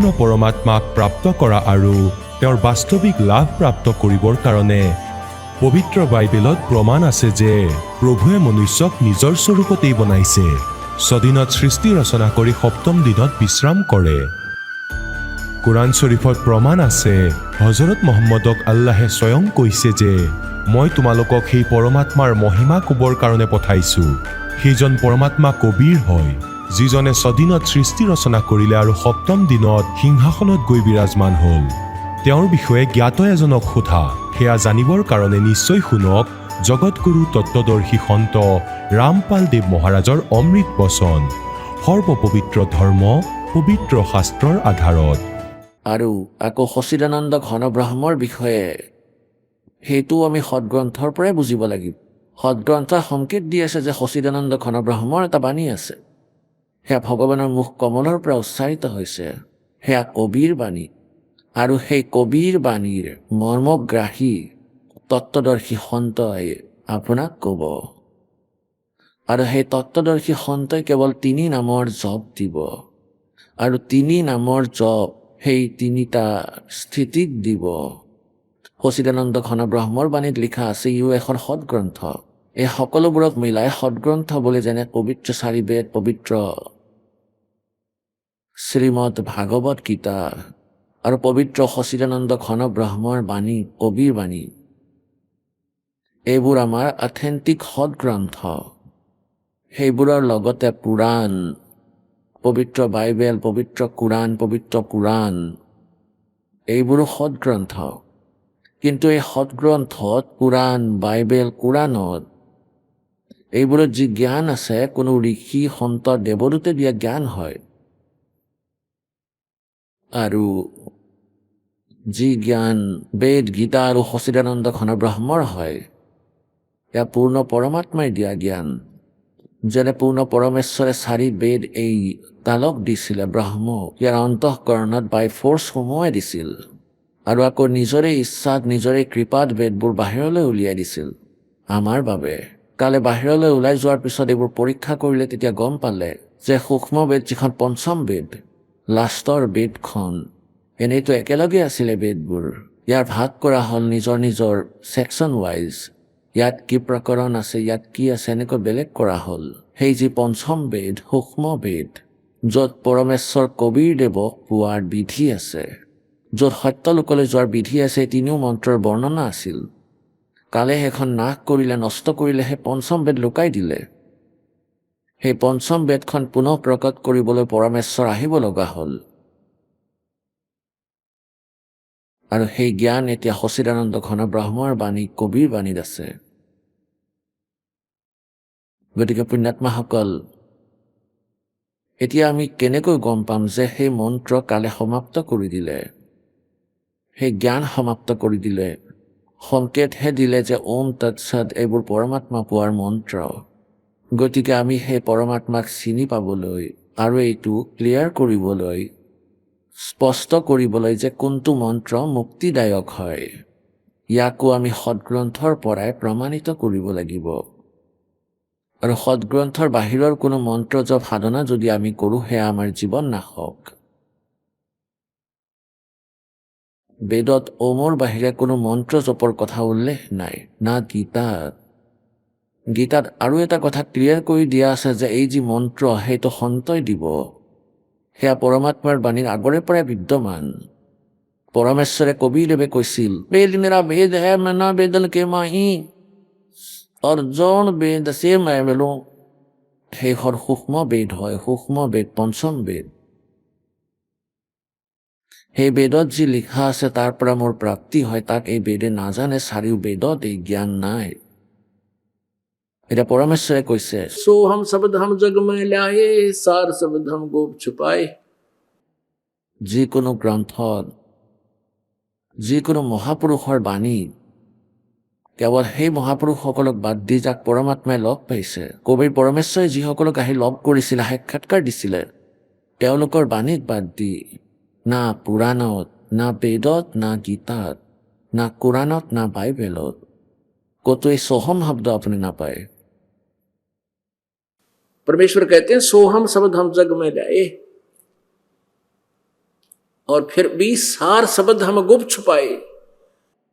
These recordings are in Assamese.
পূৰ্ণ পৰমাত্মাক প্ৰাপ্ত কৰা আৰু তেওঁৰ বাস্তৱিক লাভ প্ৰাপ্ত কৰিবৰ কাৰণে পবিত্ৰ বাইবেলত প্ৰমাণ আছে যে প্ৰভুৱে মনুষ্যক নিজৰ স্বৰূপতেই বনাইছে। 6 দিনত সৃষ্টি ৰচনা কৰি 7ম দিনত বিশ্ৰাম কৰে। কোৰাণ শ্বৰীফত প্ৰমাণ আছে হজৰত মহম্মদক আল্লাহে স্বয়ং কৈছে যে মই তোমালোকক সেই পৰমাত্মাৰ মহিমা ক'বৰ কাৰণে পঠাইছোঁ। সেইজন পৰমাত্মা কবিৰ হয়, যিজনে 6 দিনত সৃষ্টি ৰচনা কৰিলে আৰু 7ম দিনত সিংহাসনত গৈ বিৰাজমান হ'ল। তেওঁৰ বিষয়ে জ্ঞাত এজনক সোধা, সেয়া জানিবৰ কাৰণে নিশ্চয় শুনক জগতগুৰু তত্ত্বদৰ্শী সন্ত ৰামপাল দেৱ মহাৰাজৰ অমৃত বচন, সৰ্বপবিত্ৰ ধৰ্ম পবিত্ৰ শাস্ত্ৰৰ আধাৰত। আৰু আকৌ সচিদানন্দ ঘনব্ৰহ্মৰ বিষয়ে সেইটো আমি সদগ্ৰন্থৰ পৰাই বুজিব লাগিব। সদগ্ৰন্থই সংকেত দি আছে যে সচিদানন্দ ঘনব্ৰহ্মৰ এটা বাণী আছে, সেয়া ভগৱানৰ মুখ কমলৰ পৰা উচ্চাৰিত হৈছে, সেয়া কবিৰ বাণী। আৰু সেই কবিৰ বাণীৰ মৰ্মগ্ৰাহী তত্ত্বদৰ্শী সন্তই আপোনাক ক'ব। আৰু সেই তত্ত্বদৰ্শী সন্তই কেৱল 3 নামৰ জপ দিব, আৰু 3 নামৰ জপ সেই 3টা স্থিতিক দিব। সচিদানন্দ ঘনব্ৰহ্মৰ বাণীত লিখা আছে ইও এখন সদগ্ৰন্থ। এই সকলোবোৰক মিলাই সদগ্ৰন্থ বুলি যেনে পবিত্ৰ 4 বেদ, পবিত্ৰ শ্ৰীমদ ভাগৱত গীতা আৰু পবিত্ৰ সচিদানন্দ ঘনব্ৰহ্মৰ বাণী কবিৰ বাণী, এইবোৰ আমাৰ অথেণ্টিক সদগ্ৰন্থ। সেইবোৰৰ লগতে পুৰাণ, পবিত্ৰ বাইবেল, পবিত্ৰ কোৰাণ, পবিত্ৰ পুৰাণ, এইবোৰো সদগ্ৰন্থ। কিন্তু এই সদগ্ৰন্থত পুৰাণ, বাইবেল, কোৰাণত এইবোৰত যি জ্ঞান আছে কোনো ঋষি সন্ত দেৱদূতে দিয়া জ্ঞান হয়। আৰু যি জ্ঞান বেদ, গীতা আৰু সচিদানন্দ ঘনব্ৰহ্মৰ হয়, এয়া পূৰ্ণ পৰমাত্মাই দিয়া জ্ঞান। যেনে পূৰ্ণ পৰমেশ্বৰে 4 বেদ এই তালক দিছিলে, ব্ৰহ্ম ইয়াৰ অন্তঃকৰণত বাই ফ'ৰ্চ সোমোৱাই দিছিল, আৰু আকৌ নিজৰে ইচ্ছাত নিজৰে কৃপাত বেদবোৰ বাহিৰলৈ উলিয়াই দিছিল আমাৰ বাবে। কালে বাহিৰলৈ ওলাই যোৱাৰ পিছত এইবোৰ পৰীক্ষা কৰিলে তেতিয়া গম পালে যে সূক্ষ্ম বেদ যিখন 5ম বেদ, লাষ্টৰ বেদখন, এনেইতো একেলগে আছিলে বেদবোৰ, ইয়াৰ ভাগ কৰা হ'ল নিজৰ নিজৰ ছেকশ্যন ৱাইজ। ইয়াত কি প্ৰকৰণ আছে, ইয়াত কি আছে, এনেকৈ বেলেগ কৰা হ'ল। সেই যি 5ম বেদ, সূক্ষ্ম বেদ, য'ত পৰমেশ্বৰ কবিৰ দেৱক পোৱাৰ বিধি আছে, য'ত সত্যলোকলৈ যোৱাৰ বিধি আছে, 3 মন্ত্ৰৰ বৰ্ণনা আছিল। কালে সেইখন নাশ কৰিলে, নষ্ট কৰিলে, সেই 5ম বেদ লুকাই দিলে। সেই 5ম বেদখন পুনঃ প্ৰকট কৰিবলৈ পৰমেশ্বৰ আহিব লগা হ'ল। আৰু সেই জ্ঞান এতিয়া সচিদানন্দ ঘনব্ৰহ্মৰ বাণী কবিৰ বাণীত আছে। গতিকে পুণ্যাত্মাসকল, এতিয়া আমি কেনেকৈ গম পাম যে সেই মন্ত্ৰ কালে সমাপ্ত কৰি দিলে, সেই জ্ঞান সমাপ্ত কৰি দিলে? সংকেতহে দিলে যে ওম তৎসৎ এইবোৰ পৰমাত্মা পোৱাৰ মন্ত্ৰ। গতিকে আমি সেই পৰমাত্মাক চিনি পাবলৈ আৰু এইটো ক্লিয়াৰ কৰিবলৈ, স্পষ্ট কৰিবলৈ যে কোনটো মন্ত্ৰ মুক্তিদায়ক হয়, ইয়াকো আমি সদগ্ৰন্থৰ পৰাই প্ৰমাণিত কৰিব লাগিব। আৰু সদগ্ৰন্থৰ বাহিৰৰ কোনো মন্ত্ৰ জপ সাধনা যদি আমি কৰোঁ, সেয়া আমাৰ জীৱন নাশক। বেদত ওমৰ বাহিৰে কোনো মন্ত্ৰ জপৰ কথা উল্লেখ নাই, না গীতাত। গীতাত আৰু এটা কথা ক্লিয়াৰ কৰি দিয়া আছে যে এই যি মন্ত্ৰ সেইটো সন্তই দিব, সেয়া পৰমাত্মাৰ বাণীৰ আগৰে পৰাই বিদ্যমান। পৰমেশ্বৰে কবিৰদেৱে কৈছিল, বেদ মেৰা বেদ হে মই না বেদন কে মাহি, অৰ্জন বেদ আছে মই মেলো। সেইখন সূক্ষ্ম বেদ হয়, সূক্ষ্ম বেদ, 5ম বেদ। সেই বেদত যি লিখা আছে তাৰ পৰা মোৰ প্ৰাপ্তি হয়, তাক এই বেদে নাজানে। 4 বেদত এই জ্ঞান নাই। এতিয়া পৰমেশ্বৰে কৈছে, সোহম শব্দহম জগ মে লায়ে, সাৰ শব্দহম গোপ ছুপায়ে। যিকোনো গ্ৰন্থত, যিকোনো মহাপুৰুষৰ বাণী কেৱল সেই মহাপুৰুষসকলক বাদ দি যাক পৰমাত্মাই লগ পাইছে, কবিৰ পৰমেশ্বৰে যিসকলক আহি লগ কৰিছিলে, সাক্ষাৎকাৰ দিছিলে, তেওঁলোকৰ বাণীক বাদ দি না পুৰাণত, না বেদত, না গীতাত, না কোৰাণত, না বাইবেলত ক'তো এই সোহম শব্দ আপুনি নাপায়। परमेश्वर कहते हैं सोहम शब्द हम जग में लाए। और फिर भी सार शब्द हम गुप्त छुपाए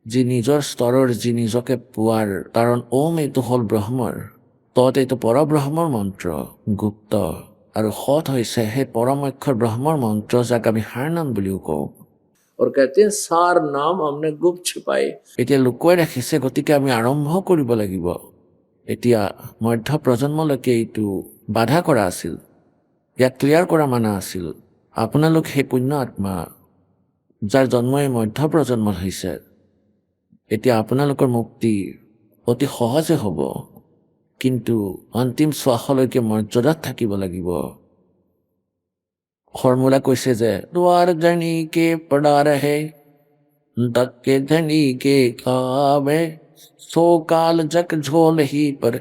যি নিজৰ স্তৰৰ যি নিজকে পোৱাৰ কাৰণ ওম এইটো হ'ল ব্ৰহ্মৰ তত এইটো পৰব্ৰহ্মৰ মন্ত্ৰ গুপ্ত আৰু সৎ হৈছে সেই পৰম অক্ষৰ ব্ৰহ্মৰ মন্ত্ৰ যাক আমি হাৰনাম বুলিও কওঁ और कहते हैं सार नाम हमने गुप्त छुपाए এতিয়া লুকুৱাই ৰাখিছে গতিকে আমি আৰম্ভ কৰিব লাগিব এতিয়া মধ্য প্ৰজন্মলৈকে এইটো বাধা কৰা আছিল ইয়াক ক্লিয়াৰ কৰা মানা আছিল আপোনালোক সেই পুণ্য আত্মা যাৰ জন্ম এই মধ্য প্ৰজন্মত হৈছে এতিয়া আপোনালোকৰ মুক্তি অতি সহজে হ'ব কিন্তু অন্তিম শ্বাসলৈকে মৰ্যাদাত থাকিব লাগিব ফৰ্মুলা কৈছে যে দুৱাৰ জানি কে পড়া ৰহে ধক্কে ধনি কে খাবে সো কাল জক ঝোল হি পৰ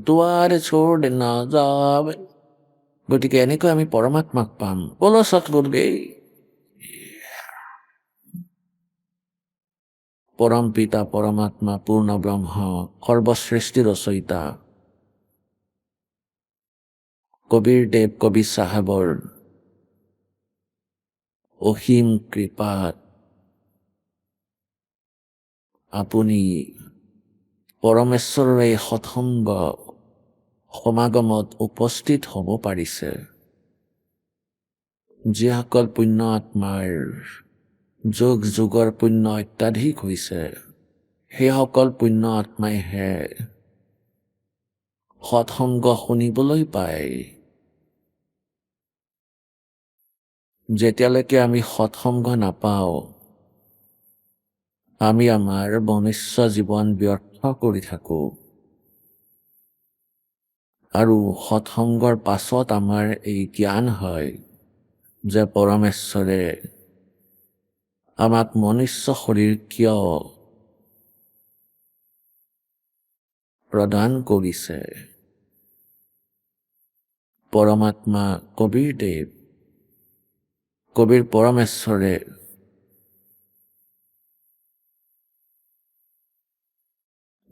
দুৱাৰ ছোড় না যাবে গতিকে এনেকৈ আমি পৰমাত্মাক পাম বলো সৎগুৰুদেৱ পৰম পিতা পৰমাত্মা পূৰ্ণ ব্ৰহ্ম সৰ্বসৃষ্টি ৰচয়িতা কবীৰদেৱ কবি চাহাবৰ অসীম কৃপাত আপুনি পৰমেশ্বৰৰ এই সৎসংগ সমাগমত উপস্থিত হ'ব পাৰিছে যিসকল পুণ্য আত্মাৰ যুগ যুগৰ পুণ্য অত্যাধিক হৈছে সেইসকল পুণ্য আত্মাইহে সৎসংগ শুনিবলৈ পায় যেতিয়ালৈকে আমি সৎসংগ নাপাওঁ আমি আমাৰ মনুষ্য জীৱন ব্যৰ্থ কৰি থাকোঁ আৰু সৎসংগৰ পাছত আমাৰ এই জ্ঞান হয় যে পৰমেশ্বৰে আমাক মনুষ্য শৰীৰ কিয় প্ৰদান কৰিছে পৰমাত্মা কবীৰদেৱ কবিৰ পৰমেশ্বৰে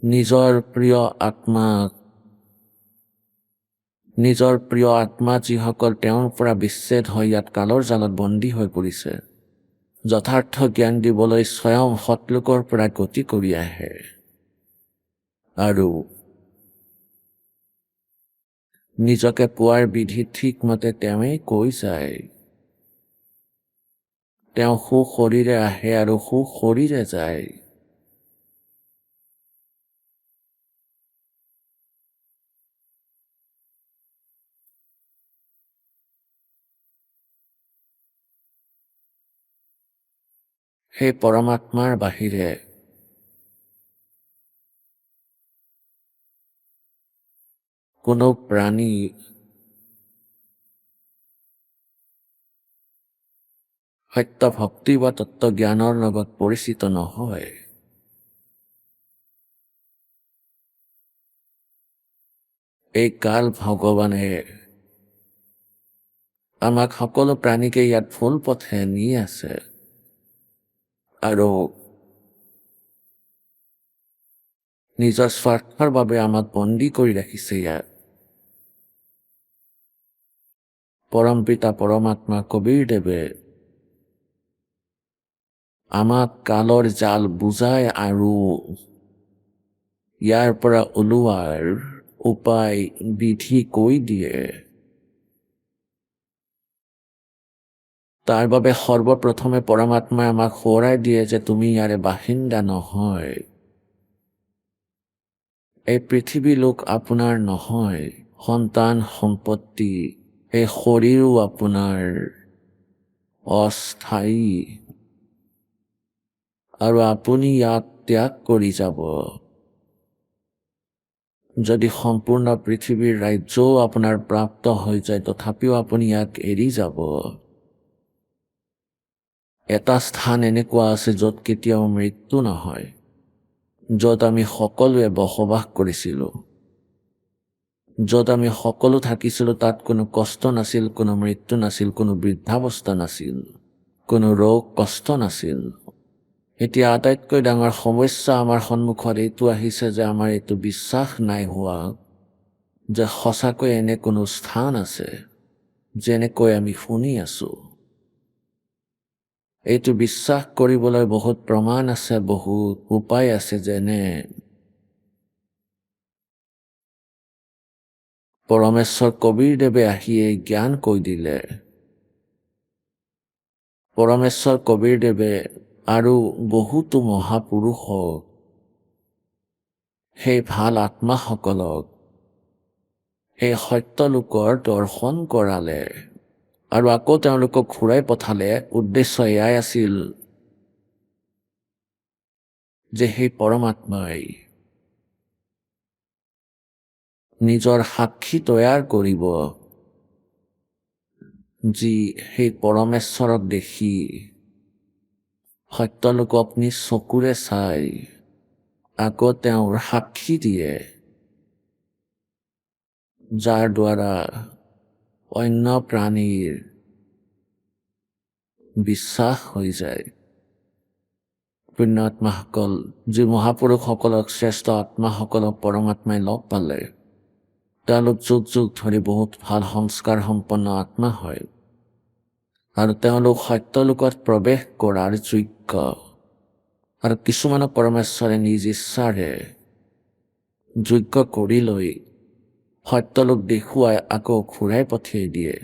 নিজৰ প্ৰিয় আত্মা যিসকল তেওঁৰ পৰা বিচ্ছেদ হৈ ইয়াত কালৰ জালত বন্দী হৈ পৰিছে যথাৰ্থ জ্ঞান দিবলৈ স্বয়ং সৎলোকৰ পৰা গতি কৰি আহে আৰু নিজকে পোৱাৰ বিধি ঠিকমতে তেওঁৱেই কৈ যায় তেওঁ সুশৰীৰে আহে আৰু সুশৰীৰে যায় সেই পৰমাত্মাৰ বাহিৰে কোনো প্ৰাণী সত্য ভক্তি বা তত্ত্বজ্ঞানৰ লগত পৰিচিত নহয় এই কাল ভগৱানে আমাক সকলো প্ৰাণীকে ইয়াত ভুল পথে নি আছে আৰু নিজৰ স্বাৰ্থৰ বাবে আমাক বন্দী কৰি ৰাখিছে ইয়াত পৰম পিতা পৰমাত্মা কবীৰদেৱে আমাক কালৰ জাল বুজাই আৰু ইয়াৰ পৰা ওলোৱাৰ উপায় বিধি কৈ দিয়ে তাৰ বাবে সৰ্বপ্ৰথমে পৰমাত্মাই আমাক সোঁৱৰাই দিয়ে যে তুমি ইয়াৰে বাসিন্দা নহয় এই পৃথিৱী লোক আপোনাৰ নহয় সন্তান সম্পত্তি এই শৰীৰো আপোনাৰ অস্থায়ী আৰু আপুনি ইয়াক ত্যাগ কৰি যাব যদি সম্পূৰ্ণ পৃথিৱীৰ ৰাজ্যও আপোনাৰ প্ৰাপ্ত হৈ যায় তথাপিও আপুনি ইয়াক এৰি যাব এটা স্থান এনেকুৱা আছে য'ত কেতিয়াও মৃত্যু নহয় য'ত আমি সকলোৱে বসবাস কৰিছিলোঁ য'ত আমি সকলো থাকিছিলোঁ তাত কোনো কষ্ট নাছিল কোনো মৃত্যু নাছিল কোনো বৃদ্ধাৱস্থা নাছিল কোনো ৰোগ কষ্ট নাছিল এতিয়া আটাইতকৈ ডাঙৰ সমস্যা আমাৰ সন্মুখত এইটো আহিছে যে আমাৰ এইটো বিশ্বাস নাই হোৱা যে সঁচাকৈ এনে কোনো স্থান আছে যেনেকৈ আমি শুনি আছোঁ এইটো বিশ্বাস কৰিবলৈ বহুত প্ৰমাণ আছে, বহুত উপায় আছে। যেনে পৰমেশ্বৰ কবীৰদেৱে আহি এই জ্ঞান কৈ দিলে। পৰমেশ্বৰ কবীৰদেৱে আৰু বহুতো মহাপুৰুষক, সেই ভাল আত্মাসকলক এই সত্যলোকৰ দৰ্শন কৰালে আৰু আকৌ তেওঁলোকক ঘূৰাই পঠালে। উদ্দেশ্য এয়াই আছিল যে সেই পৰমাত্মাই নিজৰ সাক্ষী তৈয়াৰ কৰিব, যি সেই পৰমেশ্বৰক দেখি সত্যলোকক নিজ চকুৰে চাই আকৌ তেওঁৰ সাক্ষী দিয়ে, যাৰ দ্বাৰা অন্য প্ৰাণীৰ বিশ্বাস হৈ যায়। পুণ্য আত্মাসকল, যি মহাপুৰুষসকলক, শ্ৰেষ্ঠ আত্মাসকলক পৰমাত্মাই লগ পালে, তেওঁলোক যুগ যুগ ধৰি বহুত ভাল সংস্কাৰ সম্পন্ন আত্মা হয় আৰু তেওঁলোক সত্যলোকত প্ৰৱেশ কৰাৰ যোগ্য। আৰু কিছুমানক পৰমেশ্বৰে নিজ ইচ্ছাৰে যোগ্য কৰি লৈ সত্যলোক দেখুৱাই আকৌ ঘূৰাই পঠিয়াই দিয়ে।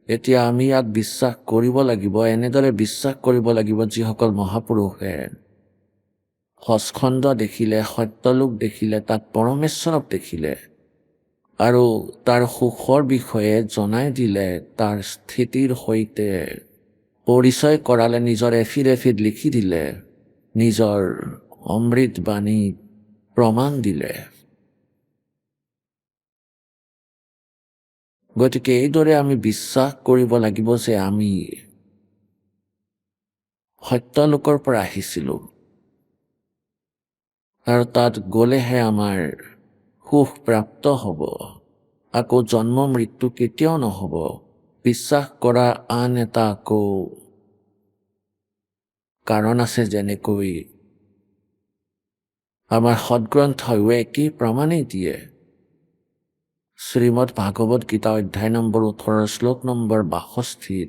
এতিয়া আমি ইয়াক বিশ্বাস কৰিব লাগিব, এনেদৰে বিশ্বাস কৰিব লাগিব যিসকল মহাপুৰুষে সস্কন্ধ দেখিলে, সত্যলোক দেখিলে, তাত পৰমেশ্বৰক দেখিলে আৰু তাৰ সুখৰ বিষয়ে জনাই দিলে, তাৰ স্থিতিৰ সৈতে পৰিচয় কৰালে, নিজৰ এফিডেভিট লিখি দিলে, নিজৰ অমৃত বাণী প্ৰমাণ দিলে। গতিকে এইদৰে আমি বিশ্বাস কৰিব লাগিব যে আমি সত্যলোকৰ পৰা আহিছিলোঁ আৰু তাত গ'লেহে আমাৰ সুখ প্ৰাপ্ত হ'ব, আকৌ জন্ম মৃত্যু কেতিয়াও নহ'ব। বিশ্বাস কৰা আন এটা আকৌ কাৰণ আছে, যেনেকৈ আমাৰ সদগ্ৰন্থয়ো একেই প্ৰমাণেই দিয়ে। শ্ৰীমদ ভাগৱত গীতা অধ্যায় নম্বৰ 18 শ্লোক নম্বৰ 62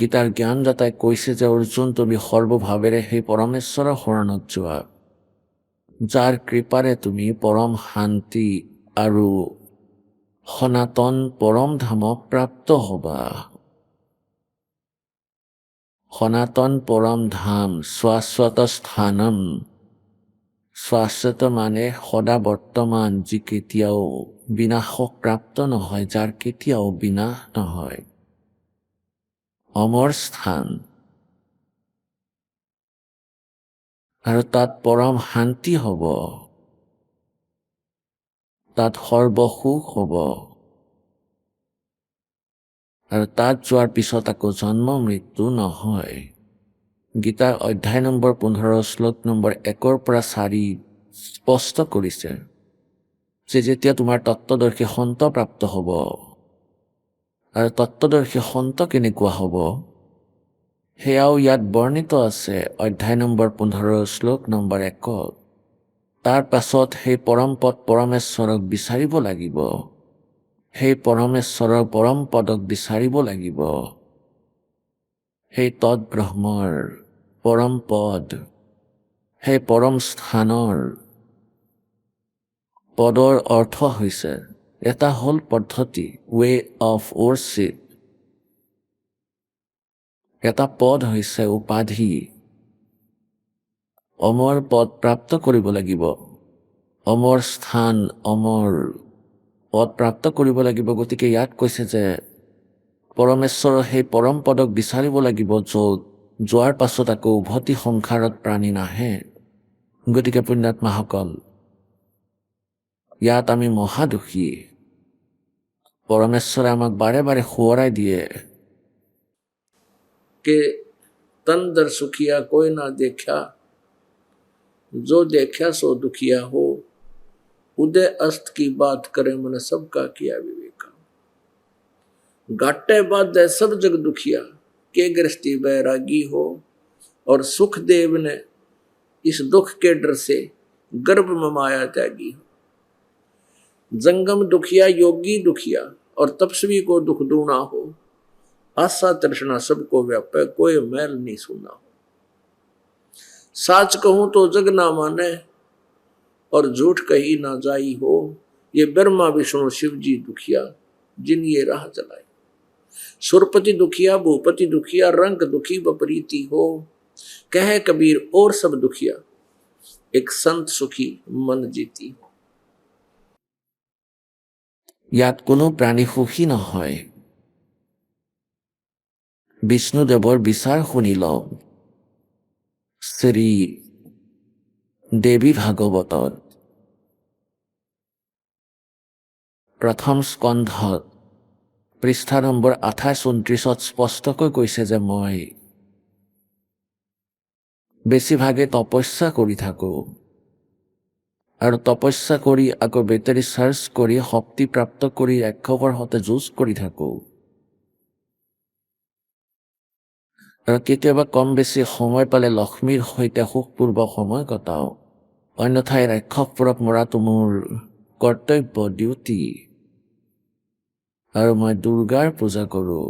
গীতাৰ জ্ঞানদাতাই কৈছে যে অৰ্জুন, তুমি সৰ্বভাৱেৰে সেই পৰমেশ্বৰৰ শৰণত যোৱা, যাৰ কৃপাৰে তুমি পৰম শান্তি আৰু সনাতন পৰম ধামক প্ৰাপ্ত হবা। সনাতন পৰম ধাম, শাশ্বত স্থানম। শাশ্বত মানে সদা বৰ্তমান, যি কেতিয়াও বিনাশক প্ৰাপ্ত নহয়, যাৰ কেতিয়াও বিনাশ নহয়। অমৰ স্থান, আৰু তাত পৰম শান্তি হ'ব, তাত সৰ্বসুখ হ'ব আৰু তাত যোৱাৰ পিছত আকৌ জন্ম মৃত্যু নহয়। গীতাৰ অধ্যায় নম্বৰ 15 শ্লোক নম্বৰ 1 পৰা 4 স্পষ্ট কৰিছে যে যেতিয়া তোমাৰ তত্ত্বদৰ্শী সন্ত প্ৰাপ্ত হ'ব, আৰু তত্ত্বদৰ্শী সন্ত কেনেকুৱা হ'ব সেয়াও ইয়াত বৰ্ণিত আছে অধ্যায় নম্বৰ 15 শ্লোক নম্বৰ 1। তাৰ পাছত সেই পৰম পদ পৰমেশ্বৰক বিচাৰিব লাগিব, সেই পৰমেশ্বৰৰ পৰম পদক বিচাৰিব লাগিব, সেই তৎ ব্ৰহ্মৰ পৰম পদ, সেই পৰম স্থানৰ পদৰ অৰ্থ হৈছে, এটা হ'ল পদ্ধতি, ৱে অফ ৱৰ্শ্বিপ, এটা পদ হৈছে উপাধি। অমৰ পদ প্ৰাপ্ত কৰিব লাগিব, অমৰ স্থান, অমৰ পদ প্ৰাপ্ত কৰিব লাগিব। গতিকে ইয়াত কৈছে যে পৰমেশ্বৰৰ সেই পৰম পদক বিচাৰিব লাগিব, য'ত যোৱাৰ পাছত আকৌ উভতি সংসাৰত প্ৰাণী নাহে। গতিকে পুণ্যাত্মাসকল, ইয়াত আমি মহাদুখী। পৰমেশ্বৰে আমাক বাৰে বাৰে সোঁৱৰাই দিয়ে कि तंदर सुखिया कोई ना देखा, जो देखा सो दुखिया हो, उदय अस्त की बात करे मन सबका किया विवेका। घाटे बाधे सब जग दुखिया, के गृहस्थी बैरागी हो, और सुखदेव ने इस दुख के डर से गर्भ में माया त्यागी हो। जंगम दुखिया, योगी दुखिया, और तपस्वी को दुख दूना हो, आशा तृष्णा सबको व्यापे, कोई मैल नहीं सुना। साच कहूं तो जग ना माने, और झूठ कही ना जाई हो। ये ब्रह्मा विष्णु शिव जी दुखिया, जिन ये राह चलाई। सुरपति दुखिया, भूपति दुखिया, रंग दुखी बपरीती हो। कहे कबीर और सब दुखिया, एक संत सुखी मन जीती हो। ইয়াত কোনো প্ৰাণী সুখী নহয়। বিষ্ণুদেৱৰ বিচাৰ শুনি লওঁ শ্ৰী দেৱী ভাগৱতত প্ৰথম স্কন্ধত পৃষ্ঠা নম্বৰ 28-29 স্পষ্টকৈ কৈছে যে মই বেছিভাগে তপস্যা কৰি থাকোঁ, আৰু তপস্যা কৰি আকৌ বেটাৰী চাৰ্জ কৰি শক্তি প্ৰাপ্ত কৰি ৰাক্ষসৰ সৈতে যুঁজ কৰি থাকোঁ, আৰু কেতিয়াবা কম বেছি সময় পালে লক্ষ্মীৰ সৈতে সুখপূৰ্বক সময় কটাওঁ। অন্যথাই ৰাক্ষসবোৰক মৰাটো মোৰ কৰ্তব্য, ডিউটি। আৰু মই দুৰ্গাৰ পূজা কৰোঁ।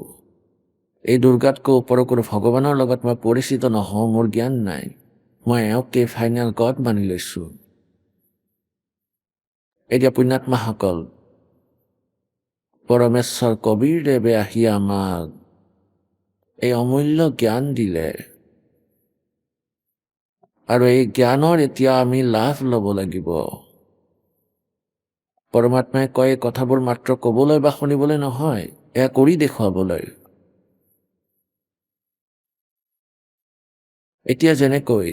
এই দুৰ্গাতকৈ ওপৰৰ কোনো ভগৱানৰ লগত মই পৰিচিত নহওঁ, মোৰ জ্ঞান নাই। মই এওঁকে ফাইনেল গড মানি লৈছোঁ। এতিয়া পুণ্যাত্মাসকল, পৰমেশ্বৰ কবীৰদেৱে আহি আমাক এই অমূল্য জ্ঞান দিলে, আৰু এই জ্ঞানৰ এতিয়া আমি লাভ ল'ব লাগিব। পৰমাত্মাই কয় এই কথাবোৰ মাত্ৰ ক'বলৈ বা শুনিবলৈ নহয়, এয়া কৰি দেখুৱাবলৈ। এতিয়া যেনেকৈ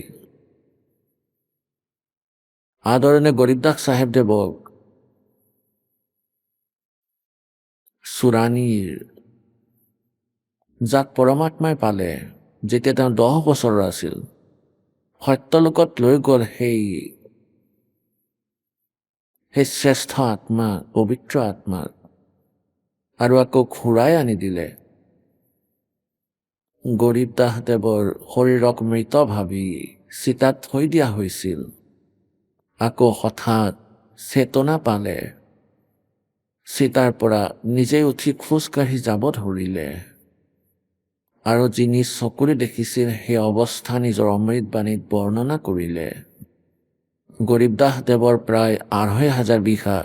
আদৰণীয় গৰীবদাস চাহেবদেৱক চুৰাণীৰ, যাক পৰমাত্মাই পালে যেতিয়া তেওঁ 10 বছৰৰ আছিল, সত্যলোকত লৈ গ'ল সেই শ্ৰেষ্ঠ আত্মা, পবিত্ৰ আত্মাক, আৰু আকৌ ঘূৰাই আনি দিলে। গৰীবদাসদেৱৰ শৰীৰক মৃত ভাবি চিতাত থৈ দিয়া হৈছিল। আকৌ হঠাৎ চেতনা পালে, চিতাৰ পৰা নিজেই উঠি খোজকাঢ়ি যাব ধৰিলে, আৰু যিনি চকুৰে দেখিছিল সেই অৱস্থা নিজৰ অমৃতবাণীত বৰ্ণনা কৰিলে। গৰীবদাসদেৱৰ প্ৰায় 2500 বিঘা,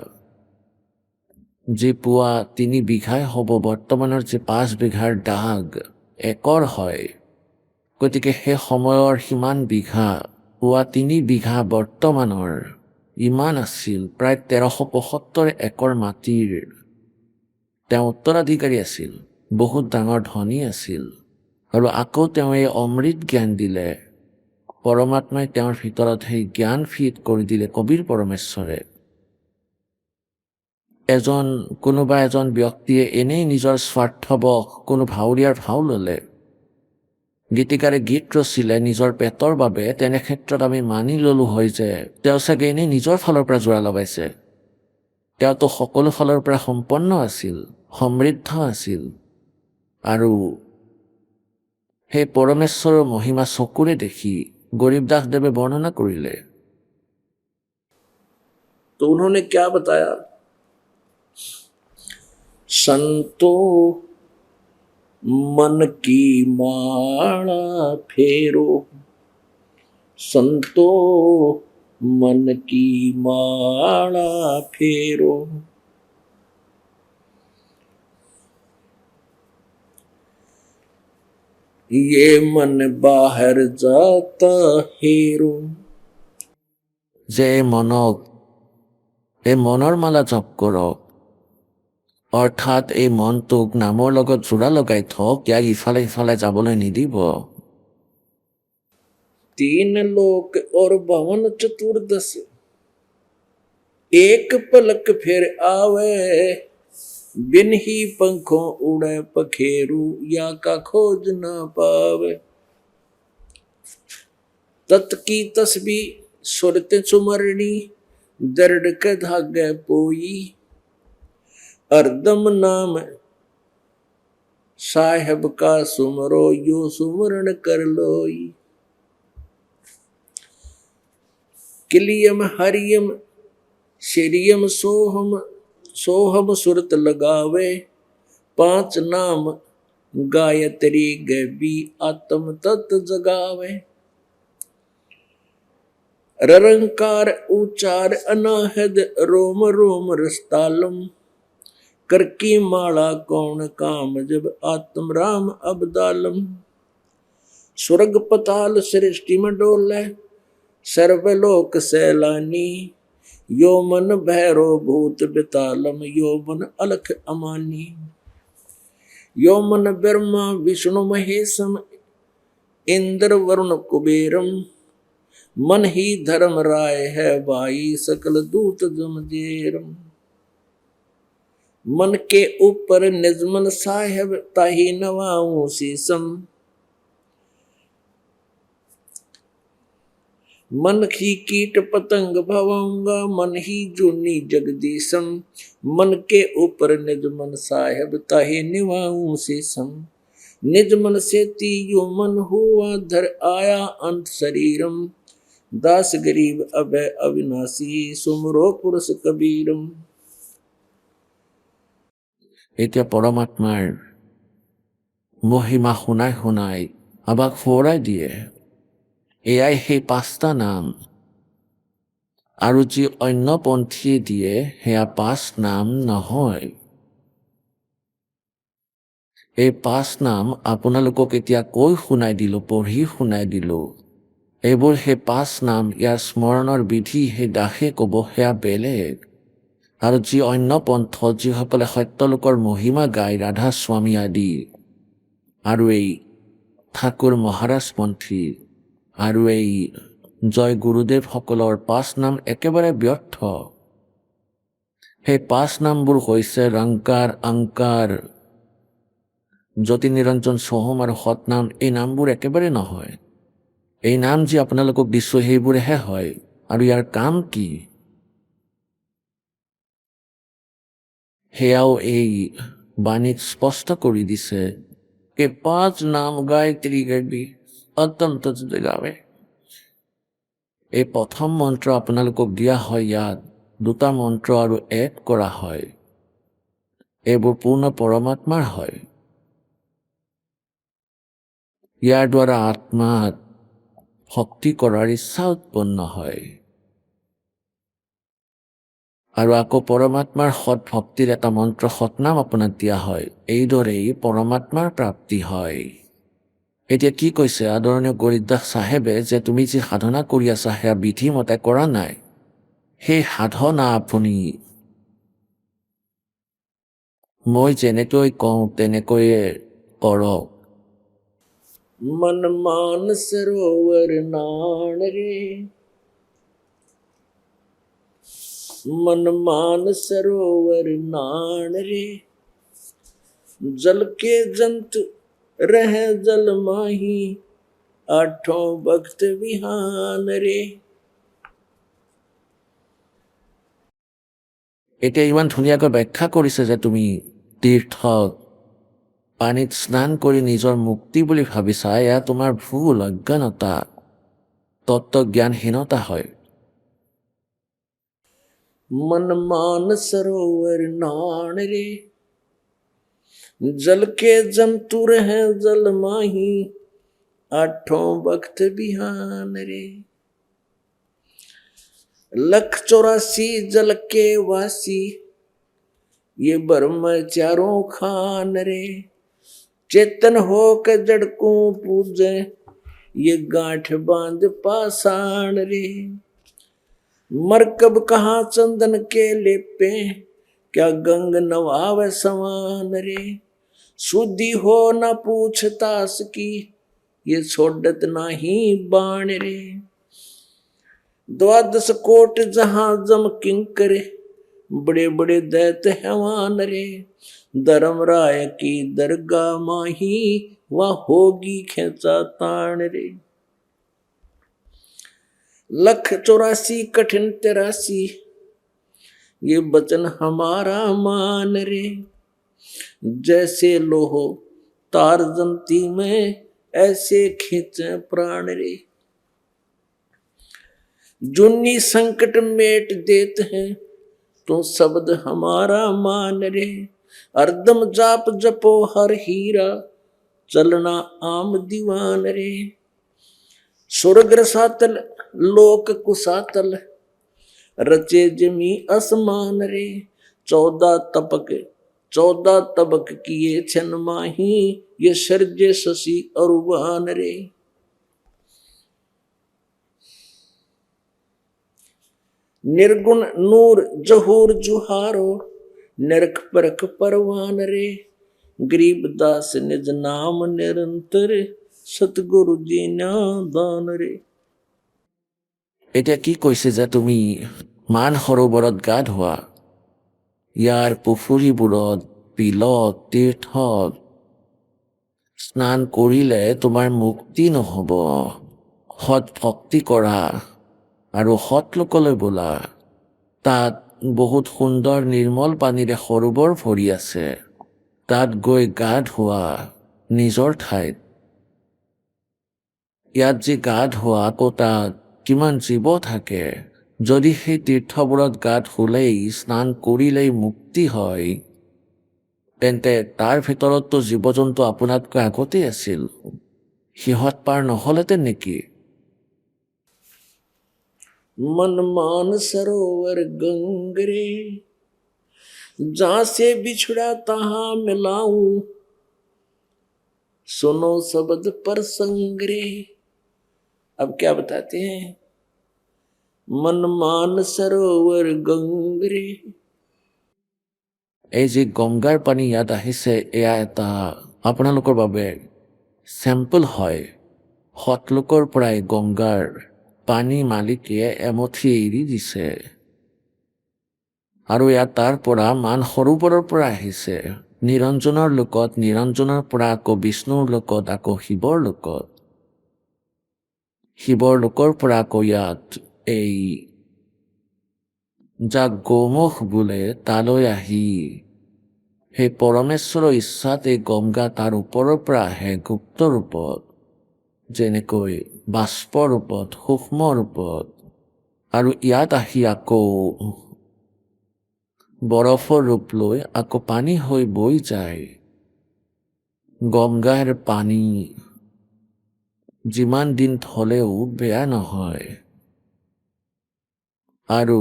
যি পুৱা 3 বিঘাই হ'ব, বৰ্তমানৰ যি 5 বিঘাৰ দাগ 1 একৰ হয়। গতিকে সেই সময়ৰ সিমান বিঘা, পুৱা 3 বিঘা বৰ্তমানৰ ইমান আছিল, প্ৰায় 1375 একৰ মাটিৰ তেওঁ উত্তৰাধিকাৰী আছিল, বহুত ডাঙৰ ধনী আছিল। আৰু আকৌ তেওঁ এই অমৃত জ্ঞান দিলে। পৰমাত্মাই তেওঁৰ ভিতৰত সেই জ্ঞান ফিট কৰি দিলে, কবিৰ পৰমেশ্বৰে। কোনোবা এজন ব্যক্তিয়ে এনেই নিজৰ স্বাৰ্থবশ কোনো ভাৱৰীয়াৰ ভাও ল'লে, গীতিকাৰে গীত ৰচিলে নিজৰ পেটৰ বাবে, তেনে ক্ষেত্ৰত আমি মানি ল'লো হয় যে তেওঁ চাগে এনেই নিজৰ ফালৰ পৰা জোৰা লগাইছে। তেওঁতো সকলো ফালৰ পৰা সম্পন্ন আছিল, সমৃদ্ধ আছিল, আৰু সেই পৰমেশ্বৰৰ মহিমা চকুৰে দেখি গৰীবদাসদেৱে বৰ্ণনা কৰিলে। তো উन्होंने क्या बताया? संतो मन की माला फेरो, संतो मन की माला फेरो। ये मन बाहर जाता हेरो। যে মনক এই মনৰ মালা জপ কৰক, অৰ্থাৎ এই মনটোক নামৰ লগত জোৰা লগাই থওক, ইয়াক ইফালে ইফালে যাবলৈ নিদিব। 3 लोक और 52 चतुर्दश, एक पलक फिर आवे, बिन ही पंखों उड़े पखेरू, या का खोज न पावे। तत् की तस्बी सुरत सुमरणी, दर्द के धागे पोई, अर्दम नाम साहेब का सुमरो, यो सुमरण कर लोई। किलियम हरियम श्रियम सोहम, सोहम सुरत लगावे, 5 नाम गायत्री गैबी आत्म तत्व जगावे। ररंकार उचार अनाहद रोम रोम रस्तालम। कर की माला कौन काम जब आत्म राम अबदालम। स्वर्ग पताल सृष्टि में डोले सर्वलोक सैलानी। यो मन भैरो भूत बितालम यो मन अलख अमानी। यो मन ब्रह्मा विष्णु महेशम इंद्र वरुण कुबेरम। मन ही धर्म राय है भाई सकल दूत जमजेरम। मन के ऊपर निजमन साहेब ताही नवाऊं सीसम। मन ही कीट पतंग भवाऊंगा मन ही जूनी जगदीशम। मन के ऊपर निज मन साहेब ताहे निवाऊं से सम। निज मन से तीयो मन हुआ धर आया अंत शरीरम। दास गरीब अभय अविनाशी सुमरो पुरुष कबीरम। এতিয়া পৰমাত্মাৰ মহিমা শুনাই শুনাই আমাক সোঁৱৰাই দিয়ে এয়াই সেই পাঁচটা নাম। আৰু যি অন্য পন্থীয়ে দিয়ে সেয়া পাঁচ নাম নহয়। এই পাঁচ নাম আপোনালোকক এতিয়া কৈ শুনাই দিলোঁ, পঢ়ি শুনাই দিলোঁ। এইবোৰ সেই পাঁচ নাম, ইয়াৰ স্মৰণৰ বিধি সেই দাসে ক'ব সেয়া বেলেগ। আৰু যি অন্য পন্থ যিসকলে সত্যলোকৰ মহিমা গায় ৰাধা স্বামী আদি আৰু এই ঠাকুৰ মহাৰাজপন্থী আৰু এই জয় গুৰুদেৱসকলৰ পাঁচ নাম একেবাৰে ব্যৰ্থ। সেই পাঁচ নামবোৰ হৈছে ৰংকাৰ অংকাৰ জ্যোতি নিৰঞ্জন সোহম আৰু সতনাম। এই নামবোৰ একেবাৰে নহয়। এই নাম যি আপোনালোকক দিছোঁ সেইবোৰেহে হয়। আৰু ইয়াৰ কাম কি সেয়াও এই বাণীত স্পষ্ট কৰি দিছে। এই পাঁচ নাম গায়ত্ৰী গাবি অত্যন্ত জগাৱে। এই প্ৰথম মন্ত্ৰ আপোনালোকক দিয়া হয়, ইয়াত দুটা মন্ত্ৰ আৰু এড কৰা হয়। এইবোৰ পূৰ্ণ পৰমাত্মাৰ হয়। ইয়াৰ দ্বাৰা আত্মাত ভক্তি কৰাৰ ইচ্ছা উৎপন্ন হয় আৰু আকৌ পৰমাত্মাৰ সৎ ভক্তিৰ এটা মন্ত্ৰ সতনাম আপোনাক দিয়া হয়। এইদৰেই পৰমাত্মাৰ প্ৰাপ্তি হয়। এতিয়া কি কৈছে আদৰণীয় গৰিদাস চাহেবে যে তুমি যি সাধনা কৰি আছা সেয়া বিধিমতে কৰা নাই। সেই সাধনা আপুনি মই যেনেকৈ কওঁ তেনেকৈয়ে কৰক। मन मान सरोवर नान रे। मन मान सरोवर नान रे। जल के जंतु रह जल माही आठों भक्त विहान रे। এতিয়া ইমান ধুনীয়াকৈ ব্যাখ্যা কৰিছে যে তুমি তীৰ্থত পানীত স্নান কৰি নিজৰ মুক্তি বুলি ভাবিছা। এয়া তোমাৰ ভুল অজ্ঞানতা, তত্ত্বজ্ঞানহীনতা হয়। मन मान सरोवर नान रे। जल के जंतु रह जल माही आठों भक्त बिहान रे। लख 84 जल के वासी ये ब्रह्म चारों खान रे। चेतन हो के जड़ को पूजे ये गांठ बांध पाषाण रे। मरकब कहाँ चंदन के लेपे क्या गंग नवावे समान रे। शुद्धि हो न पूछतास की ये छोड़त नाही बाण रे। द्वादश कोट जहां जम किंकरे बड़े बड़े दैत हैवान रे। धर्म राय की दरगाह माही वह होगी खेचा ताण रे। लख 84 कठिन 83 ये वचन हमारा मान रे। जैसे लोहो तार जंती में ऐसे खींचे प्राण रे। जुन्नी संकट मेट देते हैं तो शब्द हमारा मान रे। अर्दम जाप जपो हर हीरा चलना आम दीवान रे। स्वर्ग रसातल लोक कुसातल, रचे जमी असमान रे। 14 तबक किए छन माही, ये सर्जे शशि अरुबान रे। निर्गुण नूर जहूर जुहारो, नरक परख परवान रे। गरीबदास निज नाम निरंतर, सतगुरु जी ना दान रे। এতিয়া কি কৈছে যে তুমি মান সৰোবৰত গা ধোৱা, ইয়াৰ পুখুৰীবোৰত, বিলত, তীৰ্থত স্নান কৰিলে তোমাৰ মুক্তি নহ'ব। সৎ ভক্তি কৰা আৰু সৎ লোকলৈ বোলা। তাত বহুত সুন্দৰ নিৰ্মল পানীৰে সৰোবৰ ভৰি আছে। তাত গৈ গা ধোৱা নিজৰ ঠাইত। ইয়াত যি গা ধোৱা, আকৌ তাত কিমান জীৱ থাকে। যদি সেই তীৰ্থবোৰত গা ধুলেই, স্নান কৰিলেই মুক্তি হয়, তেন্তে তাৰ ভিতৰততো জীৱ জন্তু আপোনাতকৈ আগতেই আছিল। সিহঁত পাৰ নহ'লেতেন নেকি? मन मान सरोवर गंगरे, जहां से बिछड़ा तहां मिलाऊं, सुनो शब्द पर संगरे। अब क्या बताते हैं? मन मान सरोवर गंगरे। এই যি গংগাৰ পানী ইয়াত আহিছে, এয়া এটা আপোনালোকৰ বাবে চেম্পল হয়। সৎলোকৰ পৰাই গংগাৰ পানী মালিকে এমুঠি এৰি দিছে, আৰু এয়া তাৰ পৰা মান সৰোবৰৰ পৰা আহিছে। নিৰঞ্জনৰ লোকত, নিৰঞ্জনৰ পৰা আকৌ বিষ্ণুৰ লোকত, আকৌ শিৱৰ লোকত, শিৱৰ লোকৰ পৰা আকৌ ইয়াত এই যাক গোমুখ বোলে, তালৈ আহি সেই পৰমেশ্বৰৰ ইচ্ছাত এই গংগা তাৰ ওপৰৰ পৰা আহে গুপ্ত ৰূপত, যেনেকৈ বাষ্প ৰূপত, সূক্ষ্ম ৰূপত, আৰু ইয়াত আহি আকৌ বৰফৰ ৰূপ লৈ আকৌ পানী হৈ বৈ যায়। গংগাৰ পানী যিমান দিন থলেও বেয়া নহয়। আৰু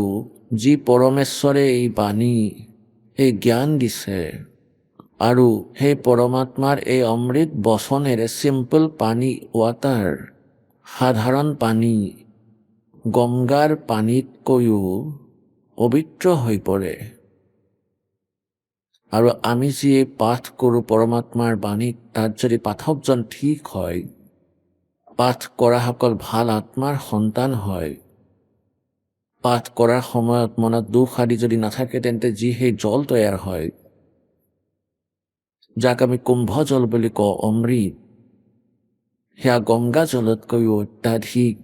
যি পৰমেশ্বৰে এই পানী, এই জ্ঞান দিছে, আৰু সেই পৰমাত্মাৰ এই অমৃত বচনেৰে চিম্পল পানী, ৱাটাৰ, সাধাৰণ পানী গংগাৰ পানীতকৈও পবিত্ৰ হৈ পৰে। আৰু আমি যি পাঠ কৰোঁ পৰমাত্মাৰ বাণীত, তাত যদি পাঠকজন ঠিক হয়, পাঠ কৰাসকল ভাল আত্মাৰ সন্তান হয়, পাঠ কৰাৰ সময়ত মনত দুখ আদি যদি নাথাকে, তেন্তে যি সেই জল তৈয়াৰ হয়, যাক আমি কুম্ভ জল বুলি কওঁ, অমৃত, সেয়া গংগা জলতকৈও অত্যাধিক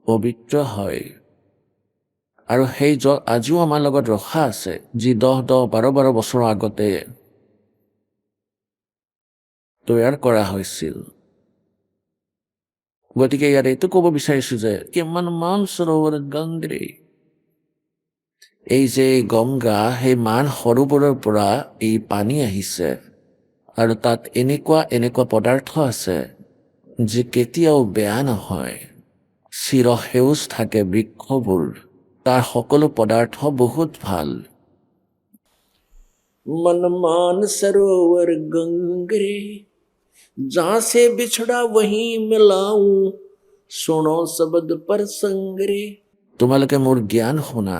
পবিত্ৰ হয়। আৰু সেই জল আজিও আমাৰ লগত ৰখা আছে, যি 10-12 বছৰৰ আগতে তৈয়াৰ কৰা হৈছিল। গতিকে ইয়াত এইটো ক'ব বিচাৰিছো যে কিমান মান সৰোবৰ গংগৰে, এই যে গংগা, সেই মান সৰোবৰৰ পৰা এই পানী আহিছে, আৰু তাত এনেকুৱা পদাৰ্থ আছে যি কেতিয়াও বেয়া নহয়। চিৰসেউজ থাকে বৃক্ষবোৰ, তাৰ সকলো পদাৰ্থ বহুত ভাল। मन मान सरोवर गंगरे, जहां से बिछड़ा वहीं मिलाऊं, सुनो शब्द पर संगरे। তোমালোকে মোৰ জ্ঞান শুনা,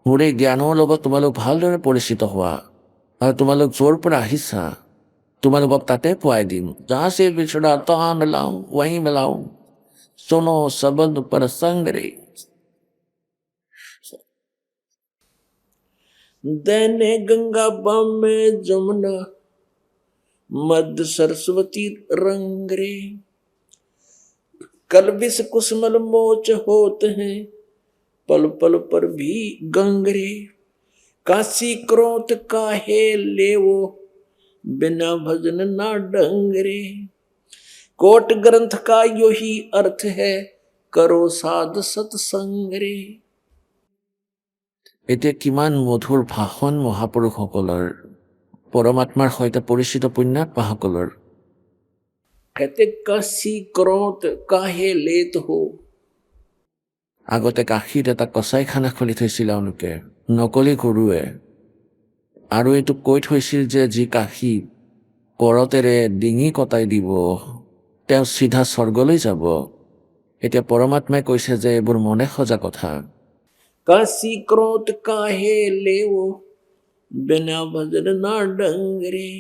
মোৰ এই জ্ঞানৰ লগত তোমালোক ভালদৰে পৰিচিত হোৱা, আৰু তোমালোক য'ৰ পৰা আহিছা তোমালোকক তাতে পোৱাই দিম। जहां से बिछड़ा तहां मिलाऊं, वहीं मिलाऊं, सुनो शब्द पर संगरे। दैने गंगा बामे जमुना, मध्य सरस्वती रंगरे। कल विष कुसमल मोच होत हैं, पल पल पर भी गंगरे। काशी क्रोध काहे लेवो, बिना भजन ना डंगरे। कोट ग्रंथ का यो ही अर्थ है, करो साध सत्संगरे। এতিয়া কিমান মধুৰ ভাষণ মহাপুৰুষসকলৰ। পৰমাত্মাৰ সৈতে পৰিচিত পুণ্যাত্মাসকলৰ। कहते काशी क्रोत काहे लेत हो। আগতে কাশীত এটা কচাইখানা খুলি থৈছিল এওঁলোকে, নকলি গুৰুৱে। আৰু এইটো কৈ থৈছিল যে যি কাশী কৰতেৰে ডিঙি কটাই দিব তেওঁ চিধা স্বৰ্গলৈ যাব। এতিয়া পৰমাত্মাই কৈছে যে এইবোৰ মনে সজা কথা। काशी क्रोत काहे लेवो बिना भजन ना डंगरे।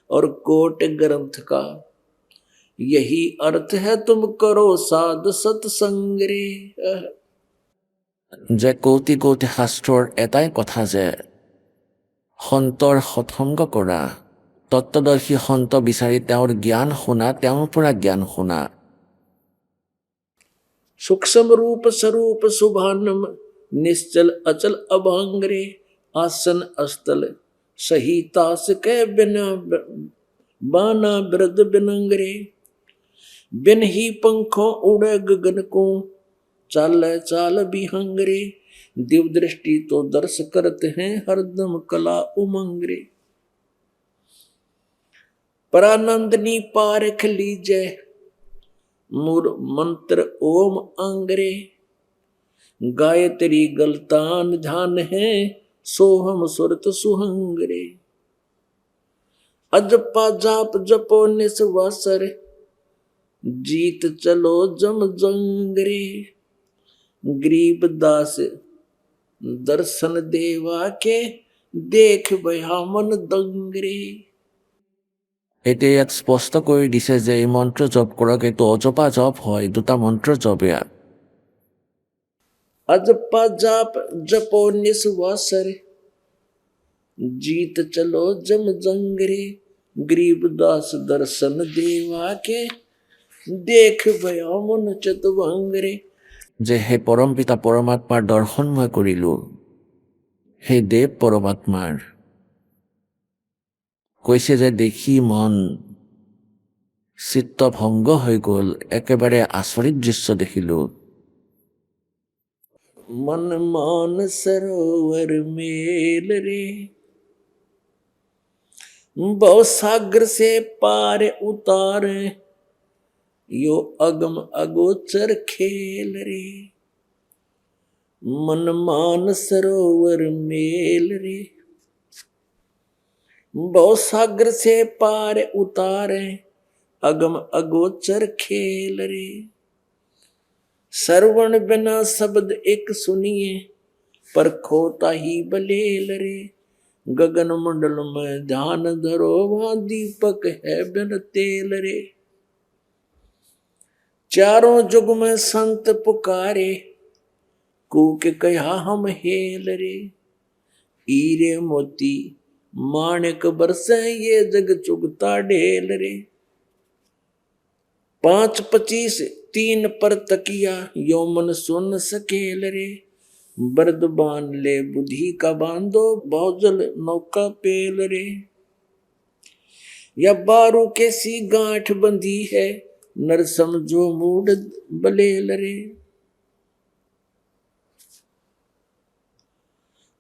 और कोट ग्रंथ का यही अर्थ है तुम करो साध सत्संग रे। যে কৌটি কৌটি শাস্ত্ৰৰ এটাই কথা যে সন্তৰ সৎসংগ কৰা, তত্ত্বদৰ্শী সন্ত বিচাৰি তেওঁৰ জ্ঞান শুনা, তেওঁৰ পৰা জ্ঞান শুনা। सूक्ष्म रूप स्वरूप सुभानम निश्चल अचल अभांगरे। आसन अस्तल सही तास के बिना बाना वृद्ध बिनंगरे। बिन ही पंखों उड़े गगन को चाल चाल बिहंगरे। दिव दृष्टि तो दर्श करते हैं हरदम कला उमंगरे। परानंदनी पारख लीजय मूर मंत्र ओम अंगरे। गायत्री गलतान ध्यान है सोहम सुरत सुहंगरे। अजपा जाप जपो निस्वासर जीत चलो जम जंगरे। गरीब दास दर्शन देवा के देख भया मन दंगरे। এতিয়া ইয়াত স্পষ্ট কৰি দিছে যে এই মন্ত্ৰ জপ কৰক, এইটো অজপা জপ হয়, দুটা মন্ত্ৰ জপ ইয়াত। अजपा जाप जपो निस्वासर जीत चलो जम जंगरे। गरीब दास दर्शन देवा के देख भया मन चितवंगरे। যে হে পৰম পিতা পৰমাত্মাৰ দৰ্শন মই কৰিলো, সেই দেৱ পৰমাত্মাৰ কৈছে যে দেখি মন চিত্ত ভংগ হৈ গ'ল, একেবাৰে আচৰিত দৃশ্য দেখিলো। मन मान सरोवर मेल रे। बहु सागर से पार उतारे यो अगम अगोचर खेल रे। मन मान सरोवर मेल रे। बहु सागर से पार उतारे अगम अगोचर खेल रे। श्रवण बिना शब्द एक सुनिए पर खोता ही बलेल रे। गगन मंडल में ध्यान धरो वहां दीपक है बिन तेल रे। चारों जुग में संत पुकारे कूक कहा हम हेल रे। हीरे मोती माणिक बरसे ये जग चुगता ढेल रे। 5-25 3 पर तकिया यो मन सुन सकेल रे। बर्दबान ले बुद्धि का बांधो बहुजल नौका पेल रे। या बारू कैसी गांठ बंधी है नर समझो मूड बलेल रे।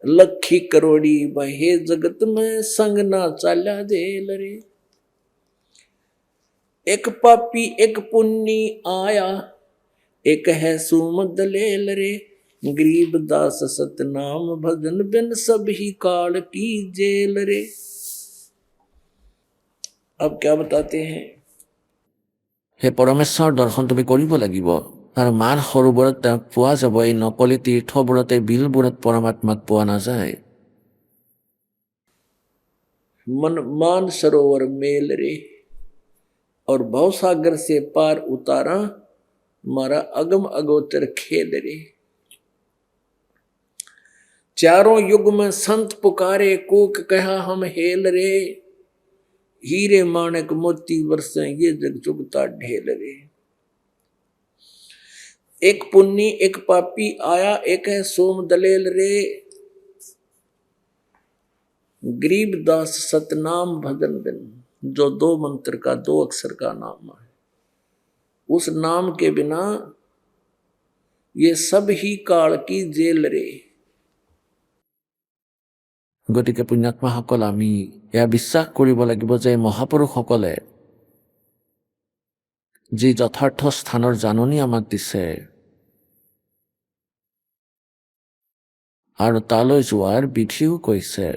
लखी करोड़ी बहे जगत में संग ना चाल्या देल रे। एक पापी एक पुण्य आया एक है सुमद लेल रे। गरीब दास सतनाम भजन बिन सब ही काल की जेल रे। अब क्या बताते हैं? সেই পৰমেশ্বৰ দৰ্শন তুমি কৰিব লাগিব, আৰু মান সৰোবৰত তেওঁক পোৱা যাব। এই নকলি তীৰ্থবোৰত, এই বিলবোৰত পৰমাত্মাক পোৱা নাযায়। मन मान सरोवर मेल रे और भवसागर से पार उतारा मारा अगम अगोचर खेल रे। चारों युग में संत पुकारे कूक कहा हम हेल रे। हीरे माणक मोती बरसे ये जग चुगता ढेल रे। एक पुन्नी एक पापी आया एक है सोम दलेल रे। गरीब दास सतनाम भजन बिन, जो 2 मंत्र का 2 अक्षर का नाम है, उस नाम के बिना ये सब ही काल की जेल रे। গতিকে পুণ্যাত্মাসকল আমি এয়া বিশ্বাস কৰিব লাগিব যে মহাপুৰুষসকলে যি যথাৰ্থ স্থানৰ জাননী আমাক দিছে আৰু তালৈ যোৱাৰ বিধিও কৈছে।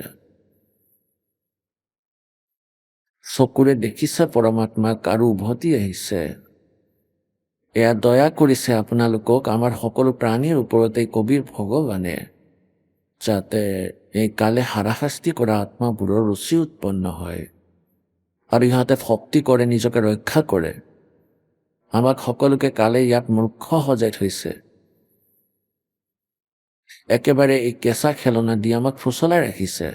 চকুৰে দেখিছে পৰমাত্মাক আৰু উভতি আহিছে। এয়া দয়া কৰিছে আপোনালোকক, আমাৰ সকলো প্ৰাণীৰ ওপৰতে কবিৰ ভগৱানে, যাতে এই কালে হাৰাশাস্তি কৰা আত্মাবোৰৰ ৰুচি উৎপন্ন হয় আৰু ইহঁতে ভক্তি কৰে, নিজকে ৰক্ষা কৰে। আমাক সকলোকে কালে ইয়াত মূৰ্খ সজাই থৈছে। একেবাৰে এই কেঁচা খেলনা দি আমাক ফুচলাই ৰাখিছে।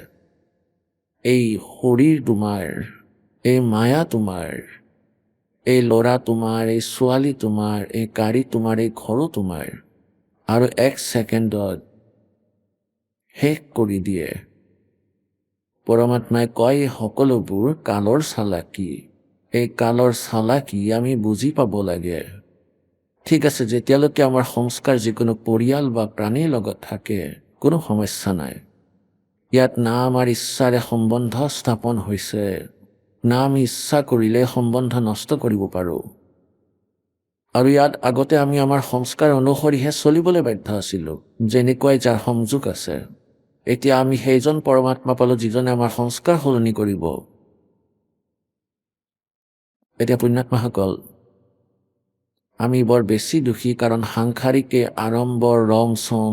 এই শৰীৰ তোমাৰ, এই মায়া তোমাৰ, এই ল'ৰা তোমাৰ, এই ছোৱালী তোমাৰ, এই গাড়ী তোমাৰ, এই ঘৰো তোমাৰ, আৰু 1 ছেকেণ্ডত শেষ কৰি দিয়ে। পৰমাত্মাই কয় এই সকলোবোৰ কালৰ চালাকি। এই কালৰ চালাকি আমি বুজি পাব লাগে। ঠিক আছে, যেতিয়ালৈকে আমাৰ সংস্কাৰ যিকোনো পৰিয়াল বা প্ৰাণীৰ লগত থাকে কোনো সমস্যা নাই। ইয়াত না আমাৰ ইচ্ছাৰে সম্বন্ধ স্থাপন হৈছে, না আমি ইচ্ছা কৰিলে সম্বন্ধ নষ্ট কৰিব পাৰোঁ। আৰু ইয়াত আগতে আমি আমাৰ সংস্কাৰ অনুসৰিহে চলিবলৈ বাধ্য আছিলোঁ, যেনেকুৱাই যাৰ সংযোগ আছে। এতিয়া আমি সেইজন পৰমাত্মা পালোঁ যিজনে আমাৰ সংস্কাৰ সলনি কৰিব। এতিয়া পুণ্যাত্মাসকল, আমি বৰ বেছি দুখী, কাৰণ সাংসাৰিকে আড়ম্বৰ ৰং চং,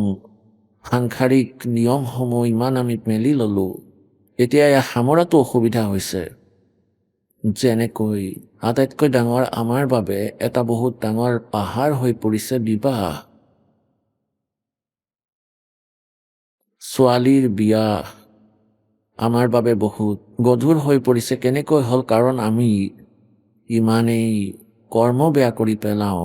সাংসাৰিক নিয়মসমূহ ইমান আমি মেলি ল'লোঁ। এতিয়া এয়া সামৰাটো অসুবিধা হৈছে। যেনেকৈ আটাইতকৈ ডাঙৰ আমাৰ বাবে এটা বহুত ডাঙৰ পাহাৰ হৈ পৰিছে বিবাহ। ছোৱালীৰ বিয়া আমাৰ বাবে বহুত গধুৰ হৈ পৰিছে। কেনেকৈ হ'ল? কাৰণ আমি ইমানেই কৰ্ম বেয়া কৰি পেলাওঁ।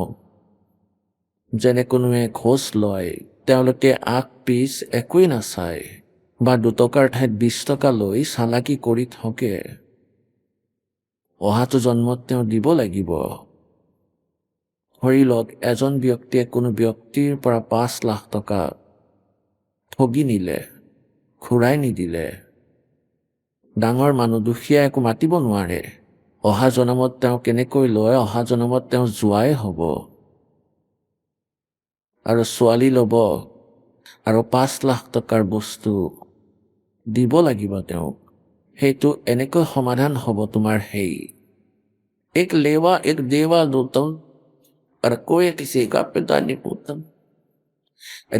যেনে কোনোৱে ঘোচ লয়, তেওঁলোকে আগ পিছ একোৱেই নাচায়, বা 2 টকাৰ ঠাইত 20 টকা লৈ চালাকি কৰি থাকে। অহাটো জন্মত তেওঁ দিব লাগিব। ধৰি লওক এজন ব্যক্তিয়ে কোনো ব্যক্তিৰ পৰা 5 লাখ টকা ঠগি নিলে, ঘূৰাই নিদিলে। ডাঙৰ মানুহ, দুখীয়া একো মাতিব নোৱাৰে। অহা জনমত তেওঁ কেনেকৈ লয়? অহা জনমত তেওঁ যোৱাই হ'ব। আৰু ছোৱালী ল'ব আৰু 5 লাখ টকাৰ বস্তু দিব লাগিব তেওঁক। সেইটো এনেকৈ সমাধান হ'ব তোমাৰ সেই এক লেৱা এক দেৱা दूतम और कोई किसी का पिता नहीं पूतम।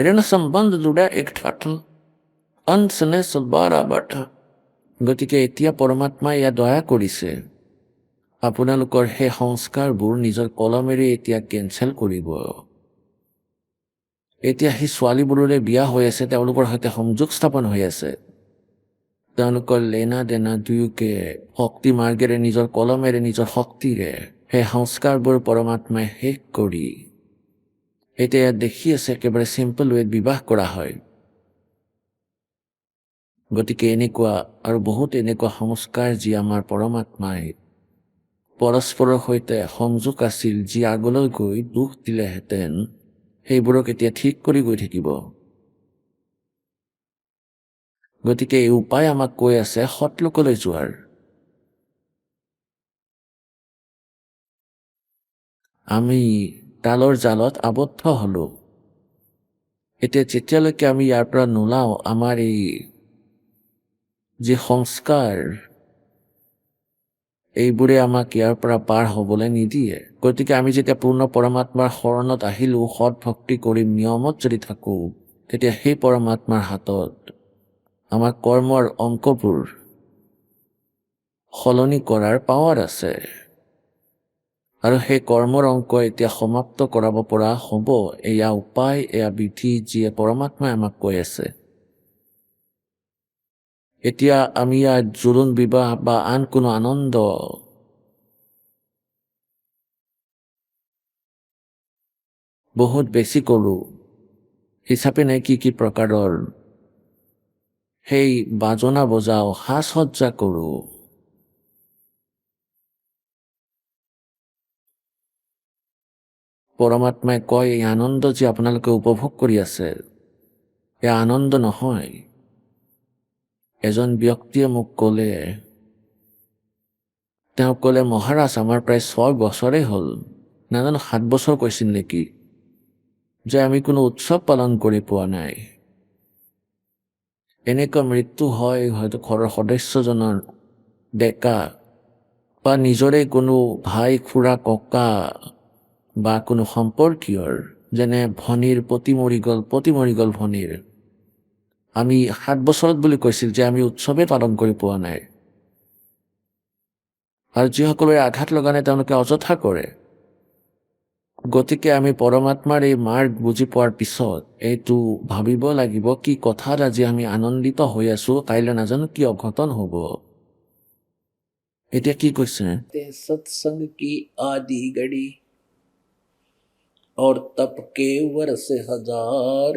ऋण संबंध जुड़ा एक ठाठा अंश ने सबारा बाठा। গতিকে এতিয়া পৰমাত্মাই এয়া দয়া কৰিছে, আপোনালোকৰ সেই সংস্কাৰবোৰ নিজৰ কলমেৰে এতিয়া কেঞ্চেল কৰিব। এতিয়া সেই ছোৱালীবোৰৰে বিয়া হৈ আছে, তেওঁলোকৰ সৈতে সংযোগ স্থাপন হৈ আছে। তেওঁলোকৰ লেনা দেনা দুয়োকে শক্তি মাৰ্গেৰে, নিজৰ কলমেৰে, নিজৰ শক্তিৰে সেই সংস্কাৰবোৰ পৰমাত্মাই শেষ কৰি এতিয়া ইয়াত দেখি আছে একেবাৰে চিম্পল ৱেত বিবাহ কৰা হয়। গতিকে এনেকুৱা আৰু বহুত এনেকুৱা সংস্কাৰ যি আমাৰ পৰমাত্মাই পৰস্পৰৰ সৈতে সংযোগ আছিল, যি আগলৈ গৈ দুখ দিলেহেঁতেন, সেইবোৰক এতিয়া ঠিক কৰি গৈ থাকিব। গতিকে এই উপায় আমাক কৈ আছে সৎলোকলৈ যোৱাৰ। আমি তালৰ জালত আবদ্ধ হলোঁ। এতিয়া যেতিয়ালৈকে আমি ইয়াৰ পৰা নোলাওঁ, আমাৰ এই যি সংস্কাৰ, এইবোৰে আমাক ইয়াৰ পৰা পাৰ হ'বলৈ নিদিয়ে। গতিকে আমি যেতিয়া পূৰ্ণ পৰমাত্মাৰ শৰণত আহিলোঁ, সৎ ভক্তি কৰি নিয়মত যদি থাকোঁ, তেতিয়া সেই পৰমাত্মাৰ হাতত আমাৰ কৰ্মৰ অংকবোৰ সলনি কৰাৰ পাৱাৰ আছে। আৰু সেই কৰ্মৰ অংক এতিয়া সমাপ্ত কৰাব পৰা হ'ব। এয়া উপায়, এয়া বিধি, যিয়ে পৰমাত্মাই আমাক কৈ আছে। এতিয়া আমি ইয়াত জোৰোণ বিবাহ বা আন কোনো আনন্দ বহুত বেছি কৰোঁ, হিচাপে নাই কি কি প্ৰকাৰৰ সেই বাজনা বজাওঁ, সাজ সজ্জা কৰোঁ। পৰমাত্মাই কয় এই আনন্দ যি আপোনালোকে উপভোগ কৰি আছে, এয়া আনন্দ নহয়। এজন ব্যক্তিয়ে মোক ক'লে, তেওঁ ক'লে, মহাৰাজ আমাৰ প্ৰায় 6 বছৰেই হ'ল, নাজানো 7 বছৰ কৈছিল নেকি, যে আমি কোনো উৎসৱ পালন কৰি পোৱা নাই। এনেকুৱা মৃত্যু হয় হয়তো ঘৰৰ সদস্যজনৰ, ডেকা বা নিজৰে কোনো ভাই খুৰা ককা বা কোনো সম্পৰ্কীয়ৰ, যেনে ভনীৰ পতি মৰি গ'ল ভনীৰ। আমি 7 বছৰত বুলি কৈছিল যে আমি উৎসৱে পালন কৰি পোৱা নাই। আৰু যিসকলৰে আঘাত লগা নাই তেওঁলোকে অযথা কৰে। গতিকে আমি পৰমাত্মাৰ এই মাৰ্গ বুজি পোৱাৰ পিছত এইটো ভাবিব লাগিব, কি কথাত আজি আমি আনন্দিত হৈ আছো, কাইলৈ নাজানো কি অঘটন হ'ব। এতিয়া কি কৈছে, सत्संग की आदि घड़ी और तप के वर्ष हजार,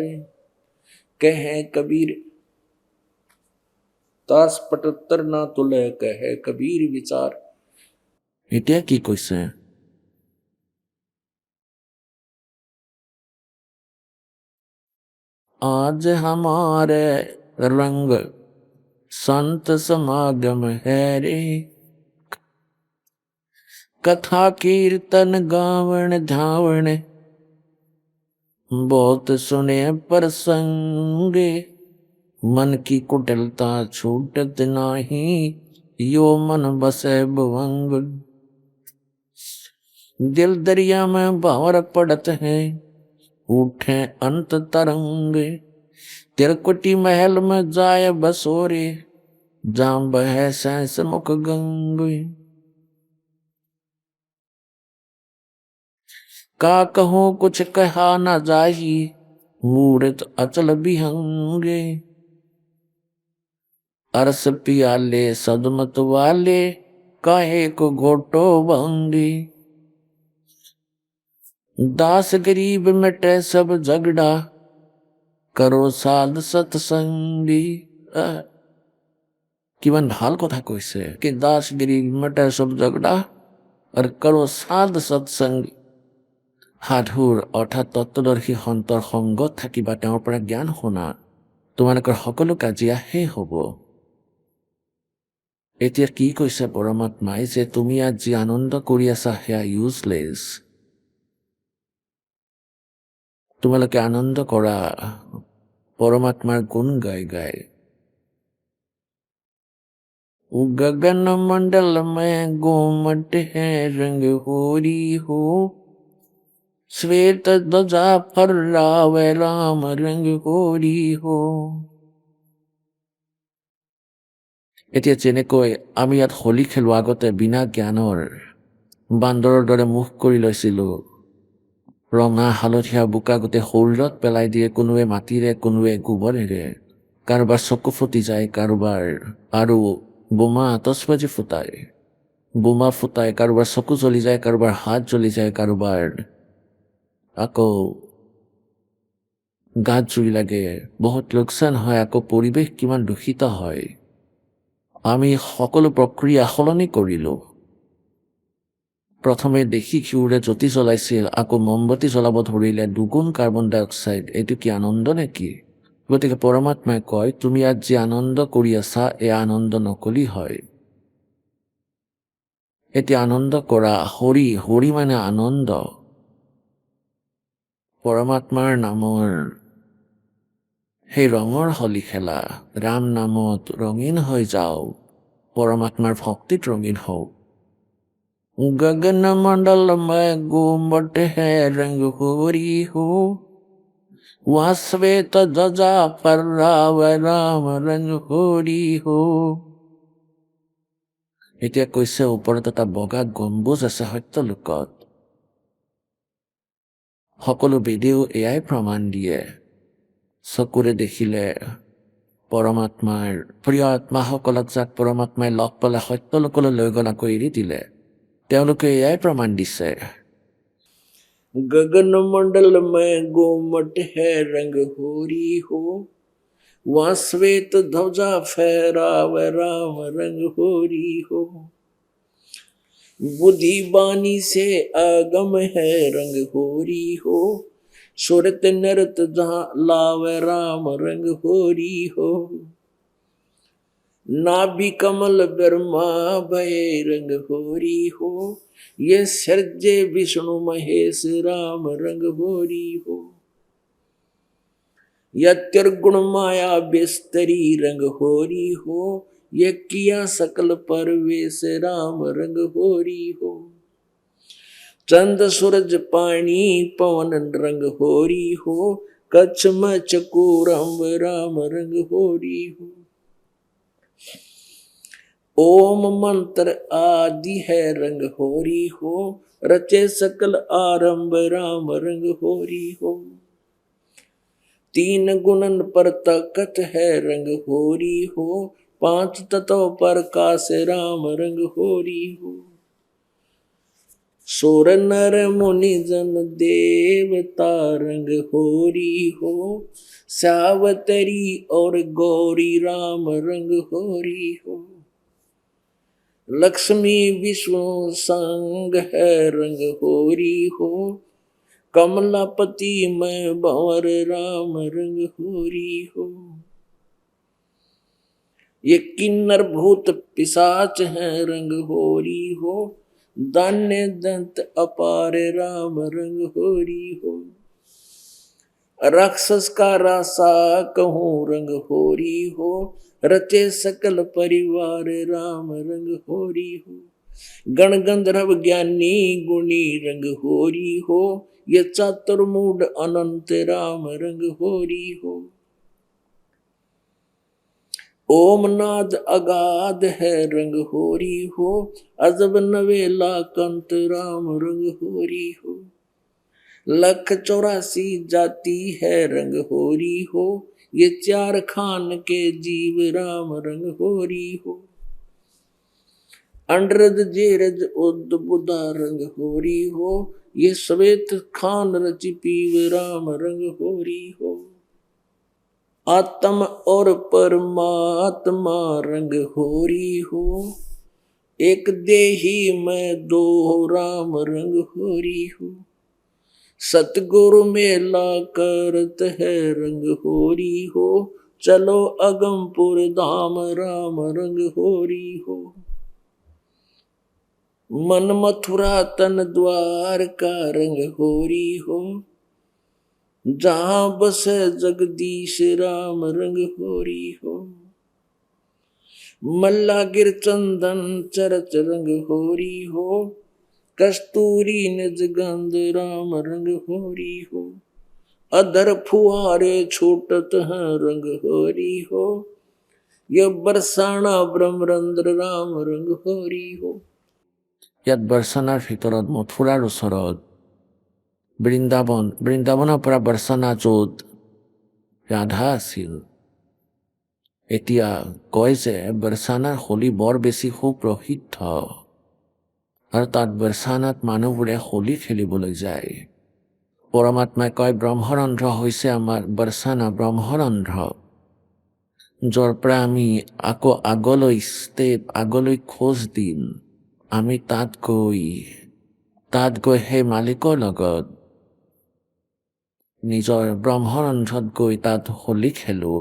कहे कबीर तास पटत्तर ना तुले, कहे कबीर विचार। এতিয়া কি কৈছে, आज हमारे रंग संत समागम है रे, कथा कीर्तन गावण धावण बहुत सुने प्रसंगे, मन की कुटिलता छूटत नाही, यो मन बसे भुवंग। दिल दरिया में भावर पड़त है, उठे अंत तरंग, तिरकुटी महल में जाए बसोरे, जाम बह सैंस मुख गंग। का कहूँ कुछ कहा न जाही, मूर्त अचल विहंगे, अरस पियाले सदमत वाले, काहे को घोटो भंगे। दास गरीब मिटे सब झगड़ा, करो साध सत्संगी। কিমান ভাল কথা কৈছে, কি দাস গিৰি মিটে সব ঝগড়া আৰু কৰো সাধ সৎসংগ। সাধুৰ অৰ্থাৎ তত্ত্বদৰ্শী সন্তৰ সংগত থাকিবা, তেওঁৰ পৰা জ্ঞান শুনা, তোমালোকৰ সকলো কাজিয়া শেষ হ'ব। এতিয়া কি কৈছে পৰমাত্মাই, যে তুমি আজি আনন্দ কৰি আছা সেয়া ইউজলেছ। তোমালোকে আনন্দ কৰা পৰমাত্মাৰ গুণ গাই গাই। गगन मंडल में गोमट है रंग होरी हो, श्वेत ध्वजा फर्रावे राम रंग होरी हो। এতিয়া যেনেকৈ আমি ইয়াত হোলী খেলো, আগতে বিনা জ্ঞানৰ বান্দৰৰ দৰে মুখ কৰি লৈছিলো, ৰঙা হালধীয়া বোকা গোটেই শৰীৰত পেলাই দিয়ে, কোনোৱে মাটিৰে কোনোৱে গোবৰেৰে, কাৰোবাৰ চকু ফুটি যায়, কাৰোবাৰ আৰু বোমা আতচবাজি ফুটায়, বোমা ফুটায়, কাৰোবাৰ চকু জ্বলি যায়, কাৰোবাৰ হাত জ্বলি যায়, কাৰোবাৰ আকৌ গাত জুই লাগে, বহুত লোকচান হয়, আকৌ পৰিৱেশ কিমান দূষিত হয়। আমি সকলো প্ৰক্ৰিয়া সলনি কৰিলো। প্ৰথমে দেখি ঘিউৰে জ্যোতি জ্বলাইছিল, আকৌ মমবাতি জ্বলাব ধৰিলে, দুগুণ কাৰ্বন ডাই অক্সাইড। এইটো কি আনন্দ নেকি? গতিকে পৰমাত্মাই কয়, তুমি আজি আনন্দ কৰি আছা, এয়া আনন্দ নকলি হয়। এতিয়া আনন্দ কৰা, হৰি, হৰি মানে আনন্দ। পৰমাত্মাৰ নামৰ সেই ৰঙৰ হলি খেলা, ৰাম নামত ৰঙীন হৈ যাও, পৰমাত্মাৰ ভক্তিত ৰঙীন হও। गगन मंडल में घूमट है रंग होरी हो, वहाँ श्वेत ध्वजा फर्रावे राम रंग होरी हो। এতিয়া কৈছে ওপৰত এটা বগা গম্বুজ আছে সত্যলোকত। সকলো বেদেও এয়াই প্ৰমাণ দিয়ে, চকুৰে দেখিলে পৰমাত্মাৰ প্ৰিয় আত্মাসকলক যাক পৰমাত্মাই লগ পালে সত্যলোকলৈ লৈ গল, আকৌ এৰি দিলে, তেওঁলোকে এয়াই প্ৰমাণ দিছে। गगन मंडल में गोमट है रंग होरी हो, वहाँ श्वेत ध्वजा फहरावे राम रंग होरी हो। बुद्धि बानी से आगम है रंग होरी हो, सुरत नरत जहाँ लावे राम रंग होरी हो। नाभि कमल ब्रह्मा भय रंग होरी हो, ये सर्जे विष्णु महेश राम रंग होरी हो। यत्युर्गुण माया बिस्तरी रंग होरी हो, ये किया सकल परवेश राम रंग होरी हो। चंद सूरज पानी पवन रंग होरी हो, कच्छ मच कूरम राम रंग होरी हो। ओम मंत्र आदि है रंग होरी हो, रचे सकल आरंभ राम रंग होरी हो। तीन गुणन पर तकत है रंग होरी हो, पांच तत्व पर काश राम रंग होरी हो। सुर नर मुनि जन देवता रंग होरी हो, सावतरी और गौरी राम रंग होरी हो। लक्ष्मी विष्णु संग है रंग होरी हो, कमलापति में भंवर राम रंग होरी हो। ये किन्नर भूत पिशाच है रंग होरी हो, दान्य दंत अपार राम रंग होरी हो। राक्षस का रासा कहूँ रंग होरी हो, रचे सकल परिवार राम रंग होरी हो। गण गंधर्व ज्ञानी गुणी रंग होरी हो, ये चातुर्मूड अनंत राम रंग होरी हो। ओम नाद अगाध है रंग होरी हो, अजब नवेला कंत राम रंग होरी हो। 184 जाति है रंग होरी हो, ये 4 खान के जीव राम रंग होरी हो। अंडरज जेरज उद बुधा रंग होरी हो, ये श्वेत खान रचि पीव राम रंग होरी हो। आत्म और परमात्मा रंग होरी हो, एक देही में 2 राम रंग होरी हो। सतगुरु मेला करत है रंग होरी हो, चलो अगमपुर धाम राम रंग होरी हो। मन मथुरा तन द्वार का रंग होरी हो, जहां बस जगदीश राम रंग होरी हो। मल्ला गिर चंदन चरच रंग होरी हो, कस्तूरी निज गंध राम रंग होरी हो। अधर फुआरे छूटत हैं रंग होरी हो, यह बरसाना ब्रह्मरंद्र राम रंग होरी हो। ইয়াত বৰ্ষানাৰ ভিতৰত মথুৰাৰ ওচৰত বৃন্দাবনৰ পৰা বৰ্ষানা য'ত ৰাধা আছিল, এতিয়া কয় যে বৰ্ষানাৰ হোলী বৰ বেছি সুপ্ৰসিদ্ধ আৰু তাত বৰ্ষানাত মানুহবোৰে হোলী খেলিবলৈ যায়। পৰমাত্মাই কয় ব্ৰহ্মৰন্ধ্ৰ হৈছে আমাৰ বৰ্ষানা ব্ৰহ্মৰন্ধ্ৰ, য'ৰ পৰা আমি আকৌ আগলৈ খোজ দিম। আমি তাত গৈ সেই মালিকৰ লগত নিজৰ ব্ৰহ্মৰন্ধ্ৰত গৈ তাত হোলী খেলো।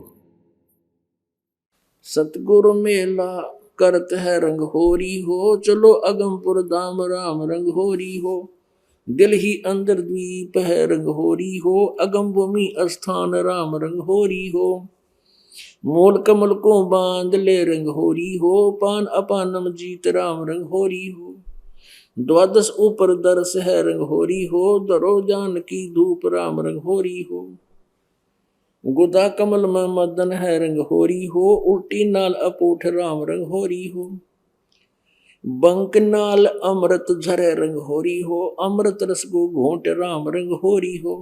सतगुरु मेला करत है रंग होरी हो, चलो अगमपुर धाम राम रंग होरी हो। दिल ही अंदर द्वीप है रंग होरी हो, अगम भूमि स्थान राम रंग होरी हो। मूल कमल को बांध ले रंग होरी हो, पान अपानम जीत राम रंग होरी हो। 12 ऊपर दरस है रंग होरी हो, दरो जान की धूप राम रंग होरी हो। गुदा कमल में मदन है रंग होरी हो, उल्टी नाल अपूठ राम रंग होरी हो। बंक नाल अमृत झरे रंग होरी हो, अमृत रस को घोंट राम रंग होरी हो।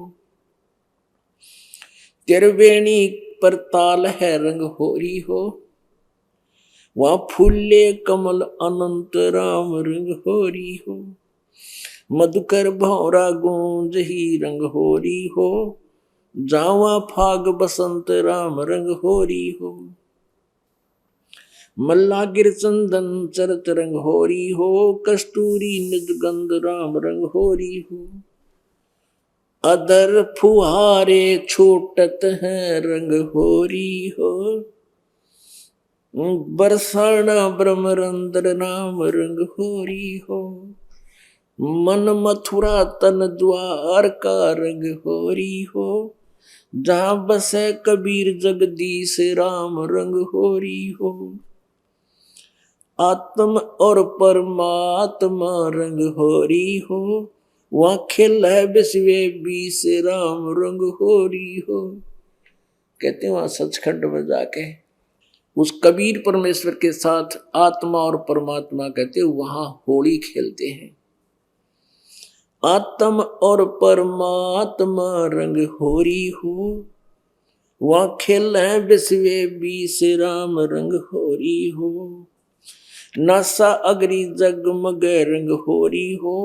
त्रिवेणी पर ताल है रंग होरी हो, वहाँ फूले कमल अनंत राम रंग होरी हो। मधुकर भौरा गूंज ही रंग होरी हो, जावा फाग बसंत राम रंग होरी हो। मल्ला गिर चंदन चरत रंग होरी हो, कस्तूरी निज गंध राम रंग होरी हो। अदर फुहारे छूटत हैं रंग होरी हो, बरसाना ब्रह्मरंद्र नाम रंग होरी हो। मन मथुरा तन द्वार का रंग होरी हो। जहाँ बसे कबीर जगदीश राम रंग होरी हो। आत्म और परमात्मा रंग होरी हो। वहाँ खेल है विश्व बीस राम रंग होरी हो। कहते हैं वहां सचखंड में जाके उस कबीर परमेश्वर के साथ आत्मा और परमात्मा कहते वहां होली खेलते हैं। आत्म और परमात्मा रंग होरी हो। वहां खेल है विश्व बीस राम रंग होरी हो। नासा अग्नि जगमग रंग होरी हो।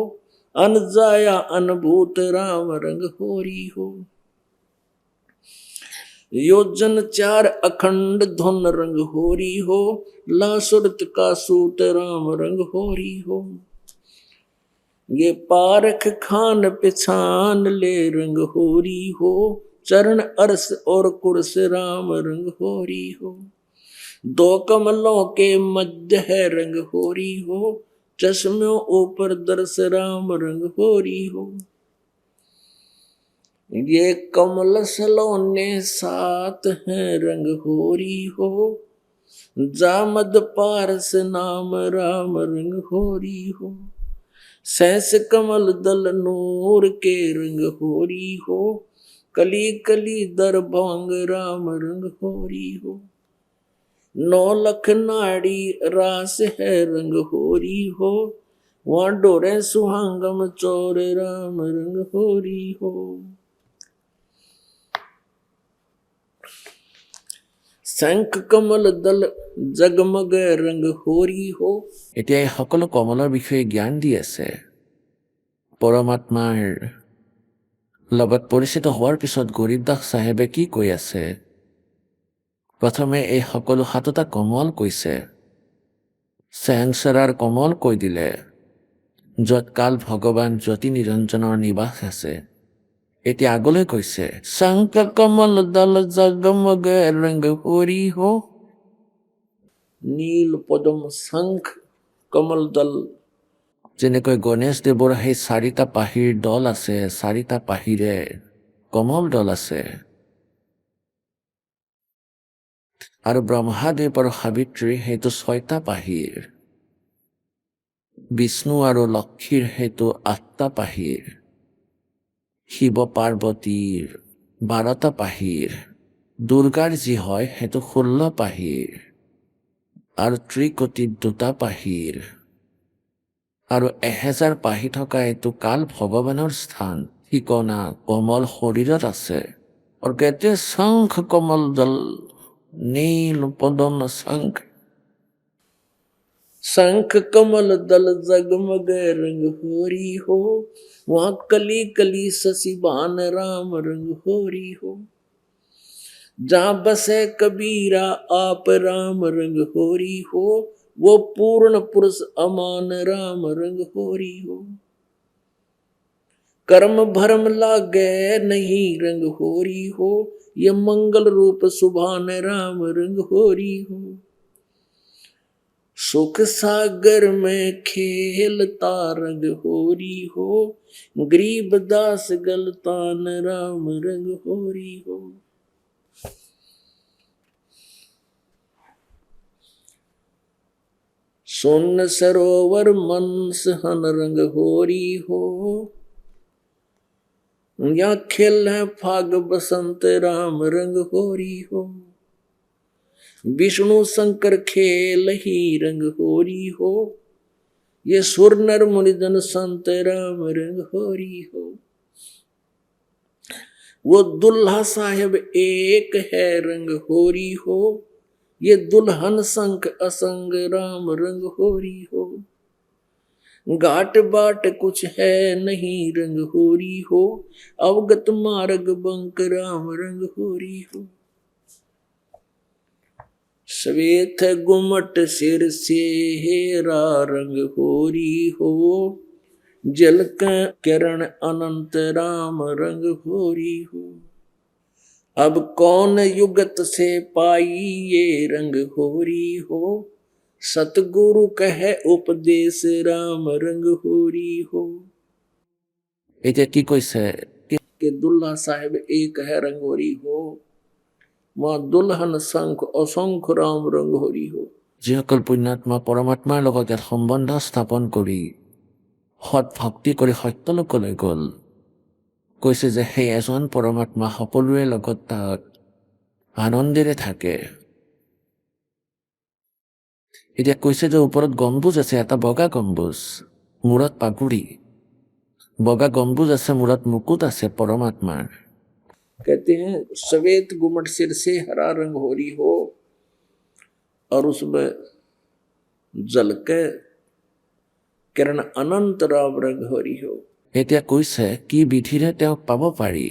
अनजाया अनभूत राम रंग होरी हो। योजन चार अखंड धुन रंग होरी हो। लासुरत का सूत राम रंग होरी हो। ये पारख खान पिछान ले रंग होरी हो। चरण अरस और कुर्स राम रंग होरी हो। दो कमलों के मध्य है रंग होरी हो। चश्मों ऊपर दर्श राम रंग होरी हो। ये कमल सलोने साथ हैं रंग होरी हो। जामद पारस नाम राम रंग होरी हो। सहस कमल दल नूर के रंग होरी हो। कली कली दरभंग राम रंग होरी हो। 9 लख नाड़ी रास है रंग होरी हो। वहां डोरे सुहांगम चोर राम रंग होरी हो। शंख कमल दल जगमग रंग होरी हो। এতিয়া এই সকলো কমলৰ বিষয়ে জ্ঞান দি আছে। পৰমাত্মাৰ লগত পৰিচিত হোৱাৰ পিছত গৰীবদাস চাহেবে কি কৈ আছে? প্ৰথমে এই সকলো 7টা কমল কৈছে। স্বয়ংসৰাৰ কমল কৈ দিলে, য'ত কাল ভগৱান জ্যোতি নিৰঞ্জনৰ নিবাস আছে। এতিয়া আগলৈ কৈছে, শংখ কমল দল জগমগ ৰংগ হৰি হো। নীল পদম শংখ কমল দল, যেনেকৈ গণেশদেৱৰ সেই 4টা পাহিৰ দল আছে, 4টা পাহিৰে কমল দল আছে। আৰু ব্ৰহ্মাদেৱ আৰু সাবিত্ৰী সেইটো 6টা পাহিৰ। বিষ্ণু আৰু লক্ষীৰ সেইটো 8টা পাহিৰ। শিৱ পাৰ্বতীৰ 12টা পাহিৰ। দুৰ্গাৰ যি হয় সেইটো 16 পাহিৰ। আৰু ত্ৰিকোটিত 2টা পাহিৰ। আৰু 1000 পাহি থকা এইটো কাল ভগৱানৰ স্থান, ঠিকনা কমল শৰীৰত আছে। আৰু कहते শংখ কমল দল নীল পদম শংখ। शंख कमल दल जगमग रंग होरी हो। वहां कली कली शशिबान राम रंग होरी हो। जहां बसे कबीरा आप राम रंग होरी हो। वो पूर्ण पुरुष अमान राम रंग होरी हो। कर्म भरम लागे नहीं रंग होरी हो। ये मंगल रूप सुभान राम रंग होरी हो। सुख सागर में खेलता रंग होरी हो। गरीब दास गलतान राम रंग होरी हो। सोन सरोवर मनस हन रंग होरी हो। या खेल है फाग बसंत राम रंग होरी हो। विष्णु शंकर खेल ही रंग होरी हो। ये सुर नर मुनिजन संत राम रंग होरी हो। वो दुल्हा साहेब एक है रंग होरी हो। ये दुल्हन संक असंग राम रंग होरी हो। घाट बाट कुछ है नहीं रंग होरी हो। अवगत मार्ग बंक राम रंग होरी हो। श्वेत गुमट सिर से हेरा रंग होरी हो। जल का किरण अनंत राम रंग होरी हो। अब कौन युगत से पाई ये रंग होरी हो, सतगुरु कहे उपदेश राम रंग होरी हो। এতিয়া কি কৈছে कि दुल्हा साहेब एक है रंगोरी हो, माँ दुल्हन शंख असंख्य राम रंग होरी हो। যিসকল পুণ্যাত্মা পৰমাত্মাৰ লগত ইয়াত সম্বন্ধ স্থাপন কৰি সৎ ভক্তি কৰি সত্যলোকলৈ গ'ল, কৈছে যে সেই এজন পৰমাত্মা সকলোৰে লগত তাত আনন্দেৰে থাকে। এতিয়া কৈছে যে ওপৰত গম্বুজ আছে, এটা বগা গম্বুজ, মূৰত পাগুৰি, বগা গম্বুজ আছে, মূৰত মুকুট আছে পৰমাত্মাৰ। कहते हैं श्वेत गुमट सिर से हरा रंग होरी हो, और उसमें जल के किरण अनंत राम रंग होरी हो। এতিয়া কৈছে কি বিধিৰে তেওঁক পাব পাৰি।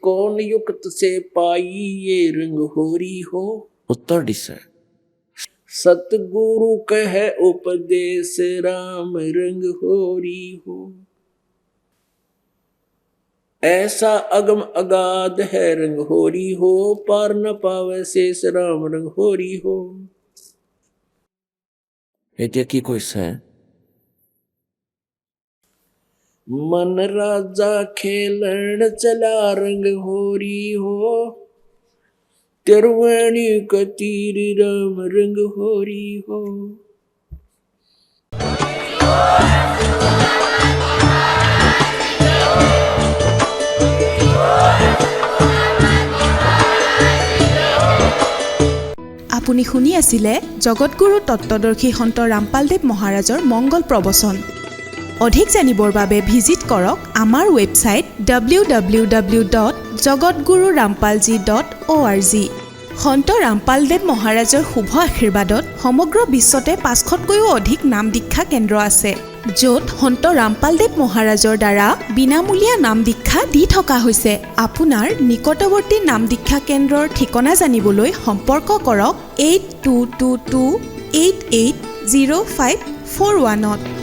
कौन युक्त से पाई ये रंग होरी हो, উত্তৰ দিছে सतगुरु कहे उपदेश राम रंग होरी हो। ऐसा अगम अगाध है रंग होरी हो, पार न पावे शेष राम रंग होरी हो। এতিয়া কি কৈছে मन राजा खेलन चला रंग होरी हो, तिरवाणी कतीर राम रंग होरी हो। আপুনি শুনি আছিলে জগতগুৰু তত্ত্বদৰ্শী সন্ত ৰামপালদেৱ মহাৰাজৰ মংগল প্ৰবচন। অধিক জানিবৰ বাবে ভিজিট কৰক আমাৰ ৱেবছাইট www.jagatgururampalji.org। সন্ত ৰামপালদেৱ মহাৰাজৰ শুভ আশীৰ্বাদত সমগ্ৰ বিশ্বতে 500তকৈও অধিক নাম দীক্ষা কেন্দ্ৰ আছে, য'ত সন্ত ৰামপালদেৱ মহাৰাজৰ দ্বাৰা বিনামূলীয়া নাম দীক্ষা দি থকা হৈছে। আপোনাৰ নিকটৱৰ্তী নাম দীক্ষা কেন্দ্ৰৰ ঠিকনা জানিবলৈ সম্পৰ্ক কৰক 8222880541।